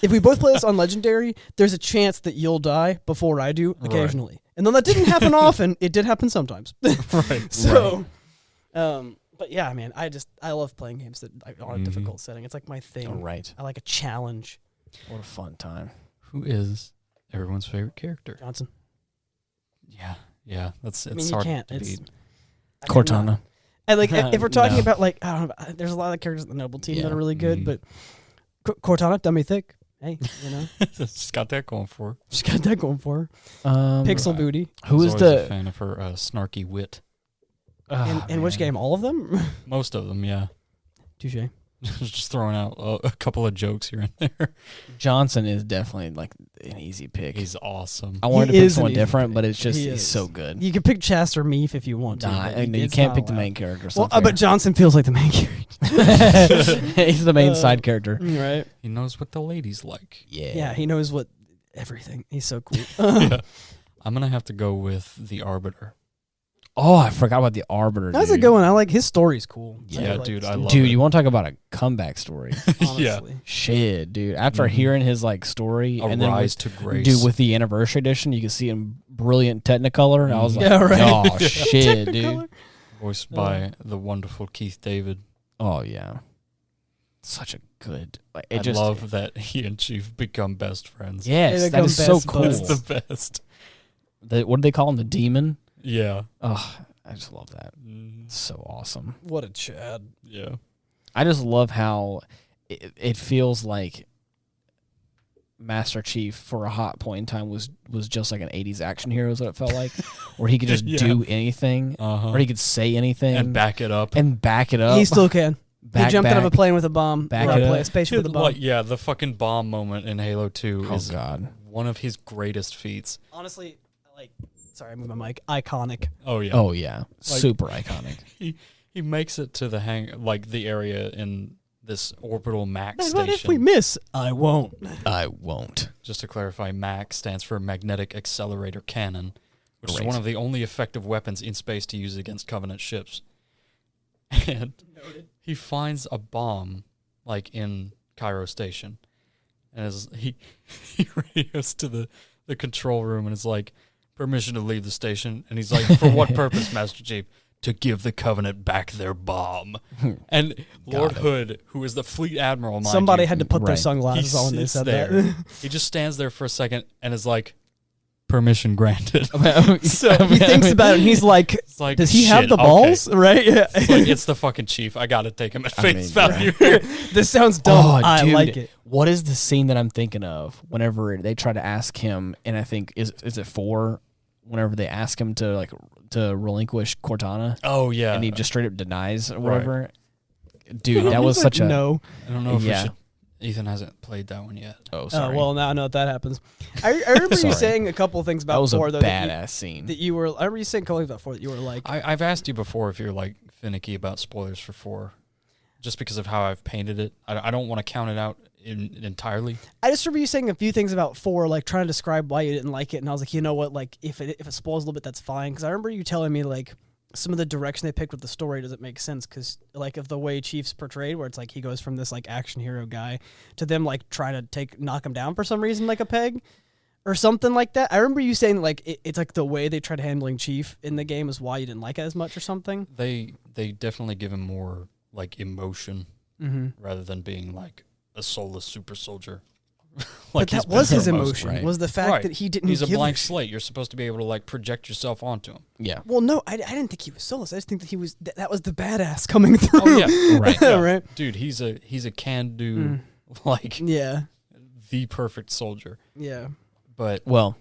Speaker 2: If we both play this on Legendary, there's a chance that you'll die before I do occasionally. And though that didn't happen often, it did happen sometimes.
Speaker 3: Right.
Speaker 2: So, but yeah, man, I love playing games that are on a difficult setting. It's like my thing.
Speaker 1: Oh, right.
Speaker 2: I like a challenge.
Speaker 1: What a fun time.
Speaker 3: Who is everyone's favorite character?
Speaker 2: Johnson.
Speaker 3: Yeah. It's
Speaker 2: I mean, you
Speaker 3: hard
Speaker 2: can't.
Speaker 3: to beat.
Speaker 1: Cortana.
Speaker 2: And like, if we're talking
Speaker 1: No.
Speaker 2: about like, I don't know, there's a lot of characters in the Noble team that
Speaker 1: Yeah.
Speaker 2: are really good, but Cortana, dummy thick. Hey, you know,
Speaker 3: She's got that going for her.
Speaker 2: she's got that going for her. Pixel
Speaker 3: Right.
Speaker 2: booty.
Speaker 1: Who
Speaker 3: I
Speaker 1: is
Speaker 3: was always a
Speaker 1: the
Speaker 3: fan of her snarky wit?
Speaker 2: In which game? All of them?
Speaker 3: Most of them, yeah.
Speaker 2: Touche.
Speaker 3: Just throwing out a couple of jokes here and there.
Speaker 1: Johnson is definitely like an easy pick.
Speaker 3: He's awesome.
Speaker 1: I wanted
Speaker 2: He
Speaker 1: to pick
Speaker 2: is an
Speaker 1: someone
Speaker 2: easy
Speaker 1: different,
Speaker 2: pick.
Speaker 1: but it's just
Speaker 2: He
Speaker 1: he's
Speaker 2: is.
Speaker 1: so good.
Speaker 2: You can pick Chast or Meef if you want to.
Speaker 1: Nah,
Speaker 2: but
Speaker 1: you
Speaker 2: it's
Speaker 1: can't
Speaker 2: not
Speaker 1: pick the
Speaker 2: allowed.
Speaker 1: main character.
Speaker 2: Well, but Johnson feels like the main character.
Speaker 1: He's the main side character.
Speaker 2: Right.
Speaker 3: He knows what the ladies like.
Speaker 2: Yeah, he knows what everything. He's so cool.
Speaker 3: Yeah. I'm going to have to go with the Arbiter.
Speaker 1: Oh, I forgot about the Arbiter.
Speaker 2: That's
Speaker 1: dude.
Speaker 2: a good one. I like his story's cool.
Speaker 3: Yeah,
Speaker 2: like
Speaker 3: dude,
Speaker 2: his
Speaker 3: I
Speaker 2: story,
Speaker 3: love
Speaker 1: Dude,
Speaker 3: it.
Speaker 1: you want to talk about a comeback story?
Speaker 3: Yeah.
Speaker 2: honestly.
Speaker 1: Shit, dude. After hearing his like story
Speaker 3: A
Speaker 1: and then
Speaker 3: rise to grace.
Speaker 1: dude with the anniversary edition, you can see in brilliant Technicolor. I was like,
Speaker 2: Yeah, right.
Speaker 1: oh shit, dude.
Speaker 2: Technicolor.
Speaker 3: Voiced by the wonderful Keith David.
Speaker 1: Oh yeah, such a good. Like,
Speaker 3: I
Speaker 1: it just
Speaker 3: love that he and Chief become best friends.
Speaker 1: Yes,
Speaker 2: They
Speaker 1: that is
Speaker 2: become
Speaker 1: so
Speaker 2: best
Speaker 1: cool.
Speaker 2: buds.
Speaker 3: It's the best.
Speaker 1: What do they call him? The demon.
Speaker 3: Yeah.
Speaker 1: Oh, I just love that. It's so awesome.
Speaker 2: What a Chad.
Speaker 3: Yeah.
Speaker 1: I just love how it feels like Master Chief for a hot point in time was just like an 80s action hero is what it felt like, where he could just
Speaker 3: Yeah.
Speaker 1: do anything, or he could say anything
Speaker 3: And back it up.
Speaker 1: and back it up.
Speaker 2: He still can.
Speaker 1: Back,
Speaker 2: he jumped out of a
Speaker 1: back.
Speaker 2: plane with a bomb.
Speaker 1: Back
Speaker 2: or
Speaker 1: it
Speaker 2: a
Speaker 1: up.
Speaker 2: spaceship with a bomb.
Speaker 3: Like, yeah, the fucking bomb moment in Halo 2
Speaker 1: Oh
Speaker 3: is
Speaker 1: god.
Speaker 3: one of his greatest feats.
Speaker 2: Honestly, like, sorry, I moved my mic. Iconic.
Speaker 3: Oh, yeah.
Speaker 1: Oh yeah. Super iconic.
Speaker 3: He makes it to the area in this orbital MAC
Speaker 2: What
Speaker 3: station.
Speaker 2: if we miss? I won't.
Speaker 1: I won't.
Speaker 3: Just to clarify, MAC stands for Magnetic Accelerator Cannon, which
Speaker 1: Great.
Speaker 3: is one of the only effective weapons in space to use against Covenant ships. And he finds a bomb, like, in Cairo Station. And he radios to the control room and is like, permission to leave the station. And he's like, for what purpose, Master Chief? To give the Covenant back their bomb. And Lord
Speaker 1: it.
Speaker 3: Hood, who is the fleet admiral, mind
Speaker 2: Somebody
Speaker 3: you,
Speaker 2: had to put their
Speaker 1: Right.
Speaker 2: sunglasses
Speaker 3: he
Speaker 2: on when they
Speaker 3: sits
Speaker 2: said
Speaker 3: there.
Speaker 2: that.
Speaker 3: He just stands there for a second and is like, permission granted.
Speaker 2: So he thinks about it, and he's like,
Speaker 3: It's like,
Speaker 2: does he have
Speaker 3: shit,
Speaker 2: the balls? Right? Yeah.
Speaker 3: It's like, it's the fucking chief. I got to take him at face value.
Speaker 2: This sounds dumb.
Speaker 1: Oh,
Speaker 2: I
Speaker 1: dude,
Speaker 2: like it.
Speaker 1: What is the scene that I'm thinking of whenever they try to ask him, and I think, is it 4? Whenever they ask him to relinquish Cortana,
Speaker 3: Oh, yeah.
Speaker 1: and he just straight up denies or
Speaker 3: Right.
Speaker 1: whatever. Dude, that was such a...
Speaker 2: no.
Speaker 3: I don't know if
Speaker 1: Yeah.
Speaker 3: we should. Ethan hasn't played that one yet.
Speaker 1: Oh, sorry.
Speaker 2: Well, now I know that happens. I remember you
Speaker 1: Sorry.
Speaker 2: saying a couple of things about
Speaker 1: that was
Speaker 2: 4,
Speaker 1: a
Speaker 2: though.
Speaker 1: badass scene.
Speaker 2: That you were. I remember you saying a couple things about 4 that you were like.
Speaker 3: I've asked you before if you're like finicky about spoilers for 4, just because of how I've painted it. I don't want to count it out entirely.
Speaker 2: I just remember you saying a few things about 4, like trying to describe why you didn't like it, and I was like, you know what, like if it spoils a little bit, that's fine. Because I remember you telling me like some of the direction they picked with the story doesn't make sense because like of the way Chief's portrayed, where it's like he goes from this like action hero guy to them like trying to knock him down for some reason, like a peg or something like that. I remember you saying like it's like the way they tried handling Chief in the game is why you didn't like it as much or something.
Speaker 3: They definitely give him more like emotion rather than being like a soulless super soldier.
Speaker 2: But that was his emotion.
Speaker 1: right.
Speaker 2: Was the fact that he didn't.
Speaker 3: He's a
Speaker 2: give
Speaker 3: blank slate. You're supposed to be able to like project yourself onto him.
Speaker 1: Yeah.
Speaker 2: Well, no, I didn't think he was soulless. I just think that he was. That was the badass coming through.
Speaker 3: Oh yeah,
Speaker 1: Right.
Speaker 3: Yeah.
Speaker 2: Right.
Speaker 3: Dude, he's a can do like
Speaker 2: Yeah.
Speaker 3: the perfect soldier.
Speaker 2: Yeah.
Speaker 3: But
Speaker 1: Well,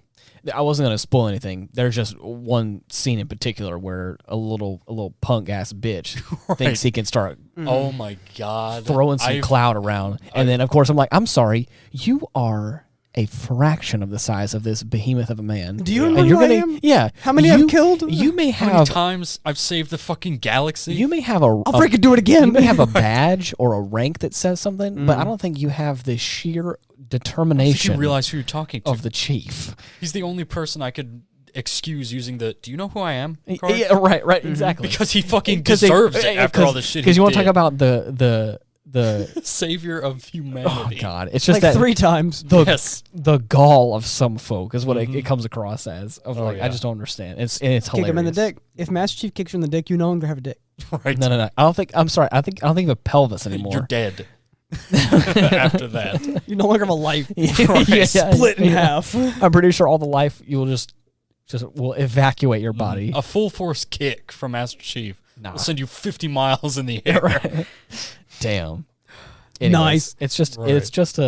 Speaker 1: I wasn't going to spoil anything. There's just one scene in particular where a little punk ass bitch thinks he can start
Speaker 3: oh my god,
Speaker 1: throwing some cloud around, and then of course I'm like, I'm sorry, you are a fraction of the size of this behemoth of a man.
Speaker 2: Do you
Speaker 1: and
Speaker 2: remember
Speaker 1: you're
Speaker 2: who I
Speaker 1: gonna
Speaker 2: am?
Speaker 1: yeah.
Speaker 2: How many I've killed?
Speaker 1: You may
Speaker 3: how many
Speaker 1: have
Speaker 3: times I've saved the fucking galaxy?
Speaker 1: you may have a
Speaker 2: I'll freaking do it again.
Speaker 1: You may have a badge or a rank that says something, but I don't think you have the sheer determination
Speaker 3: you realize who you're talking to.
Speaker 1: of the chief.
Speaker 3: He's the only person I could excuse using the "Do you know who I am?" card.
Speaker 1: Yeah, right, exactly.
Speaker 3: Because he fucking deserves it after all the shit.
Speaker 1: Because you want to talk
Speaker 3: did.
Speaker 1: about the
Speaker 3: Savior of
Speaker 1: oh
Speaker 3: humanity.
Speaker 1: god, it's just
Speaker 2: like
Speaker 1: that
Speaker 2: 3 times.
Speaker 3: Yes.
Speaker 1: the gall of some folk is what it comes across as. Of like,
Speaker 3: yeah.
Speaker 1: I just don't understand. It's hilarious.
Speaker 2: Kick him in the dick. If Master Chief kicks you in the dick, you no longer have a dick.
Speaker 3: Right.
Speaker 1: No. I don't think. I'm sorry. I don't think of a pelvis anymore.
Speaker 3: You're dead. After that.
Speaker 2: You no longer have a life.
Speaker 1: Yeah,
Speaker 2: Split in
Speaker 1: yeah.
Speaker 2: half.
Speaker 1: I'm pretty sure all the life you will just will evacuate your body.
Speaker 3: A full force kick from Master Chief
Speaker 1: Nah.
Speaker 3: will send you 50 miles in the air.
Speaker 1: Right. Damn. Anyways,
Speaker 2: Nice.
Speaker 1: It's just
Speaker 3: Right.
Speaker 1: it's just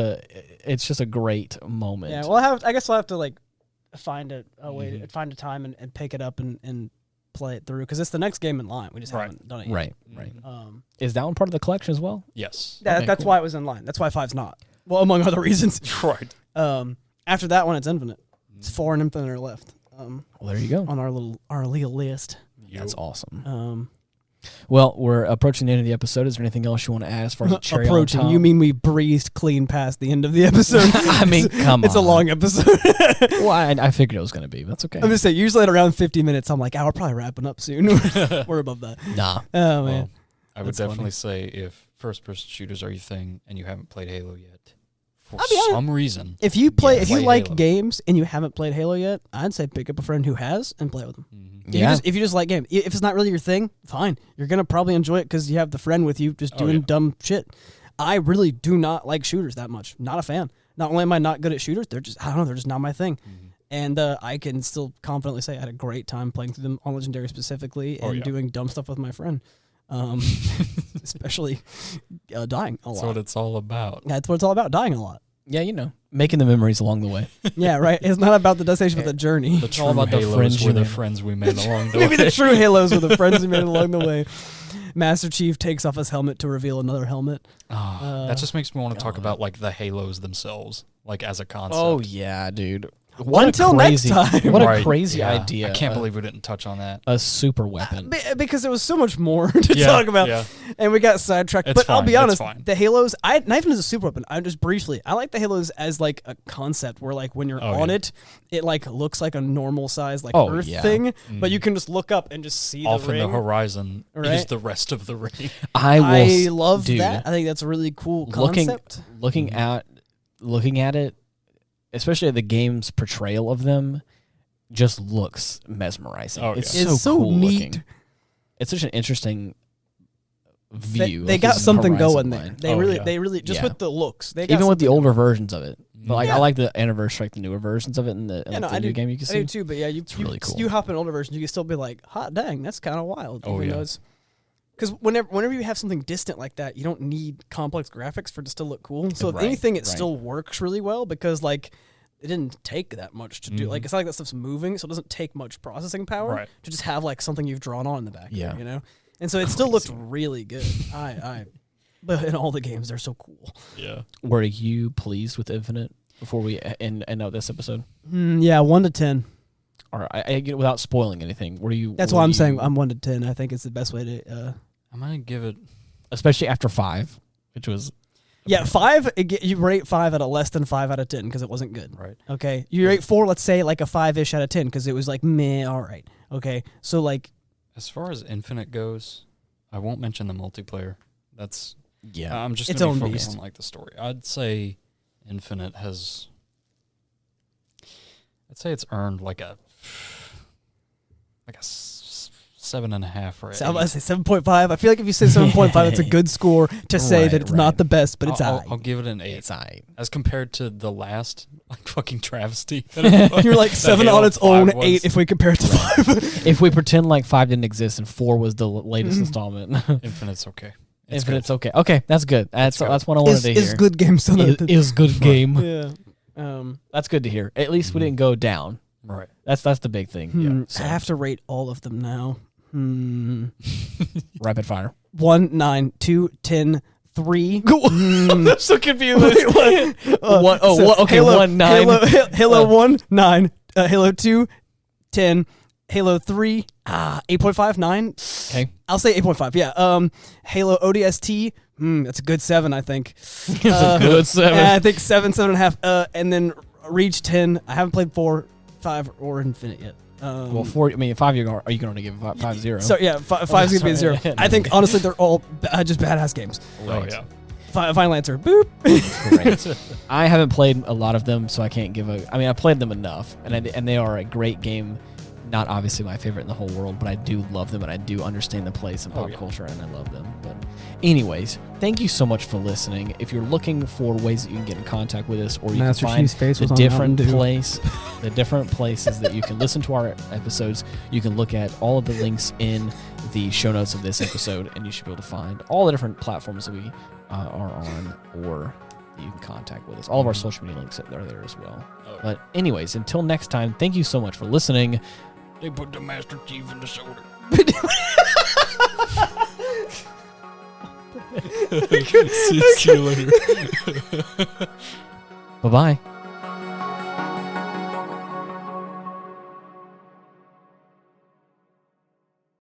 Speaker 1: a great moment.
Speaker 2: Yeah. Well, I guess we'll have to like find a way to find a time and pick it up and play it through because it's the next game in line. We just
Speaker 3: Right.
Speaker 2: haven't done it yet.
Speaker 1: Right.
Speaker 2: Um,
Speaker 1: Is that one part of the collection as well?
Speaker 3: Yes.
Speaker 2: that,
Speaker 1: Okay,
Speaker 2: that's
Speaker 1: cool.
Speaker 2: why it was in line. That's why 5's not. Well, among other reasons.
Speaker 3: Right.
Speaker 2: After that one, it's infinite. It's 4 and infinite are left.
Speaker 1: Well, there you go.
Speaker 2: On our legal list.
Speaker 1: That's awesome.
Speaker 2: Um,
Speaker 1: Well, we're approaching the end of the episode. Is there anything else you want to add as far as a cherry
Speaker 2: approaching.
Speaker 1: on top?
Speaker 2: You mean we breezed clean past the end of the episode?
Speaker 1: I mean, come
Speaker 2: It's a
Speaker 1: on.
Speaker 2: long episode.
Speaker 1: Well, I figured it was going to be. That's okay.
Speaker 2: I'm just saying, usually at around 50 minutes, I'm like, we're probably wrapping up soon. We're above that.
Speaker 1: Nah.
Speaker 2: Oh, man.
Speaker 3: Well, I would
Speaker 2: That's
Speaker 3: definitely say if first-person shooters are your thing and you haven't played Halo yet, for
Speaker 2: I'll be honest,
Speaker 3: some reason,
Speaker 2: If you
Speaker 3: play
Speaker 2: like
Speaker 3: Halo.
Speaker 2: games and you haven't played Halo yet, I'd say pick up a friend who has and play with them.
Speaker 1: Yeah.
Speaker 2: If you just like games, if it's not really your thing, fine. You're gonna probably enjoy it because you have the friend with you just doing
Speaker 3: yeah.
Speaker 2: dumb shit. I really do not like shooters that much. Not a fan. Not only am I not good at shooters, they're just not my thing. And I can still confidently say I had a great time playing through them on Legendary specifically and doing dumb stuff with my friend. Especially dying a lot.
Speaker 3: That's what it's all about.
Speaker 2: That's what it's all about, dying a lot.
Speaker 1: Yeah, making the memories along the way.
Speaker 2: Yeah, right. It's not about the destination, but the journey.
Speaker 3: The true
Speaker 1: all about the
Speaker 3: Halos
Speaker 1: friends
Speaker 3: were
Speaker 1: you
Speaker 3: the
Speaker 1: made.
Speaker 3: friends we made along the
Speaker 2: Maybe
Speaker 3: way.
Speaker 2: the true Halos were the friends we made along the way. Master Chief takes off his helmet to reveal another helmet.
Speaker 3: That just makes me want to talk about like the Halos themselves, like as a concept.
Speaker 1: Oh yeah, dude.
Speaker 2: Until next time.
Speaker 1: What a
Speaker 3: Right,
Speaker 1: crazy
Speaker 3: yeah.
Speaker 1: idea.
Speaker 3: I can't believe we didn't touch on that.
Speaker 1: a super weapon.
Speaker 2: Because there was so much more to
Speaker 3: Yeah,
Speaker 2: talk about,
Speaker 3: yeah.
Speaker 2: and we got sidetracked.
Speaker 3: It's
Speaker 2: But I'll
Speaker 3: fine,
Speaker 2: be
Speaker 3: it's
Speaker 2: honest,
Speaker 3: fine.
Speaker 2: the Halos, not even as a super weapon. I just briefly, I like the Halos as like a concept where like when you're on it, it like looks like a normal size like Earth thing, but you can just look up and just see
Speaker 3: Off
Speaker 2: the
Speaker 3: in
Speaker 2: ring.
Speaker 3: the horizon is
Speaker 2: Right.
Speaker 3: the rest of the ring.
Speaker 2: I love
Speaker 1: dude,
Speaker 2: that. I think that's a really cool
Speaker 1: Looking
Speaker 2: concept.
Speaker 1: looking at it, especially the game's portrayal of them, just looks mesmerizing.
Speaker 3: Oh, yeah.
Speaker 2: It's so
Speaker 1: cool
Speaker 2: neat.
Speaker 1: looking. It's such an interesting view.
Speaker 2: They
Speaker 1: of
Speaker 2: got
Speaker 1: this
Speaker 2: something
Speaker 1: horizon
Speaker 2: going there.
Speaker 1: line.
Speaker 2: They
Speaker 3: Oh,
Speaker 2: really,
Speaker 3: yeah.
Speaker 2: they really just
Speaker 1: Yeah.
Speaker 2: with the looks. They got
Speaker 1: Even with the
Speaker 2: something
Speaker 1: older versions of it. But like, I like the anniversary, like the newer versions of it in the, the new game you can
Speaker 2: I
Speaker 1: see.
Speaker 2: do too, but yeah,
Speaker 1: it's really cool.
Speaker 2: You hop in older versions, you can still be like, hot dang, that's kind of wild.
Speaker 3: Oh, yeah.
Speaker 2: Because whenever you have something distant like that, you don't need complex graphics for it to still look cool. So if anything, it still works really well because like it didn't take that much to do. Like it's not like that stuff's moving, so it doesn't take much processing power to just have like something you've drawn on in the back. Yeah, you know. And so it still looked really good. But in all the games, they're so cool.
Speaker 3: Yeah.
Speaker 1: Were you pleased with Infinite before we end out this episode?
Speaker 2: Yeah, 1 to 10.
Speaker 1: All right, without spoiling anything, were you?
Speaker 2: That's why I'm saying I'm 1 to 10. I think it's the best way to.
Speaker 3: I'm gonna give it,
Speaker 1: especially after 5, which was.
Speaker 2: Yeah, 5. You rate 5 at a less than 5 out of 10 because it wasn't good.
Speaker 3: Right.
Speaker 2: Okay. You rate 4, let's say like a 5-ish out of 10 because it was like meh. All right. Okay. So like,
Speaker 3: as far as Infinite goes, I won't mention the multiplayer. That's I'm just
Speaker 2: its
Speaker 3: gonna
Speaker 2: own
Speaker 3: be focused
Speaker 2: beast.
Speaker 3: on like the story. I'd say Infinite has. I'd say it's earned like a 7.5 or 8.
Speaker 2: I say 7.5. I feel like if you say 7.5, that's a good score to say that it's not the best, but it's
Speaker 3: I'll give it an 8.
Speaker 1: It's aight.
Speaker 3: As compared to the last like fucking travesty.
Speaker 2: You're like 7 on its own, 8 if we compare it to 5.
Speaker 1: If we pretend like 5 didn't exist and 4 was the latest installment.
Speaker 3: Infinite's okay.
Speaker 1: Infinite's okay. Okay, that's good. That's what I wanted to hear.
Speaker 2: Is good game still
Speaker 1: is good game.
Speaker 2: Yeah.
Speaker 1: That's good to hear. At least we didn't go down.
Speaker 3: Right.
Speaker 1: That's the big thing.
Speaker 2: I have to rate all of them now.
Speaker 1: Rapid fire.
Speaker 2: 1, 9, 2, 10, 3.
Speaker 1: I'm so confused.
Speaker 2: Wait, what?
Speaker 1: Okay,
Speaker 2: Halo,
Speaker 1: 1, 9.
Speaker 2: Halo 1, 9. Halo 2, 10. Halo 3, 8.5, 9.
Speaker 1: Okay.
Speaker 2: I'll say 8.5, yeah. Halo ODST, that's a good 7, I think.
Speaker 1: It's a good 7.
Speaker 2: Yeah, I think 7, 7.5. And then Reach 10. I haven't played 4, 5, or Infinite yet.
Speaker 1: Well, 4. I mean, 5. You can only give 5-0.
Speaker 2: So yeah, 5's gonna be a 0. I think honestly they're all just badass games.
Speaker 3: Right. Oh yeah.
Speaker 2: Final answer. Boop.
Speaker 1: Great. I haven't played a lot of them, so I can't give a. I mean, I played them enough, and they are a great game. Not obviously my favorite in the whole world, but I do love them, and I do understand the place in pop culture, and I love them. But anyways, thank you so much for listening. If you're looking for ways that you can get in contact with us, or you can find the different places that you can listen to our episodes, you can look at all of the links in the show notes of this episode, and you should be able to find all the different platforms that we are on, or you can contact with us. All of our social media links are there as well. But anyways, until next time, thank you so much for listening.
Speaker 3: They put the Master Chief in the soda. See you later.
Speaker 1: Bye-bye.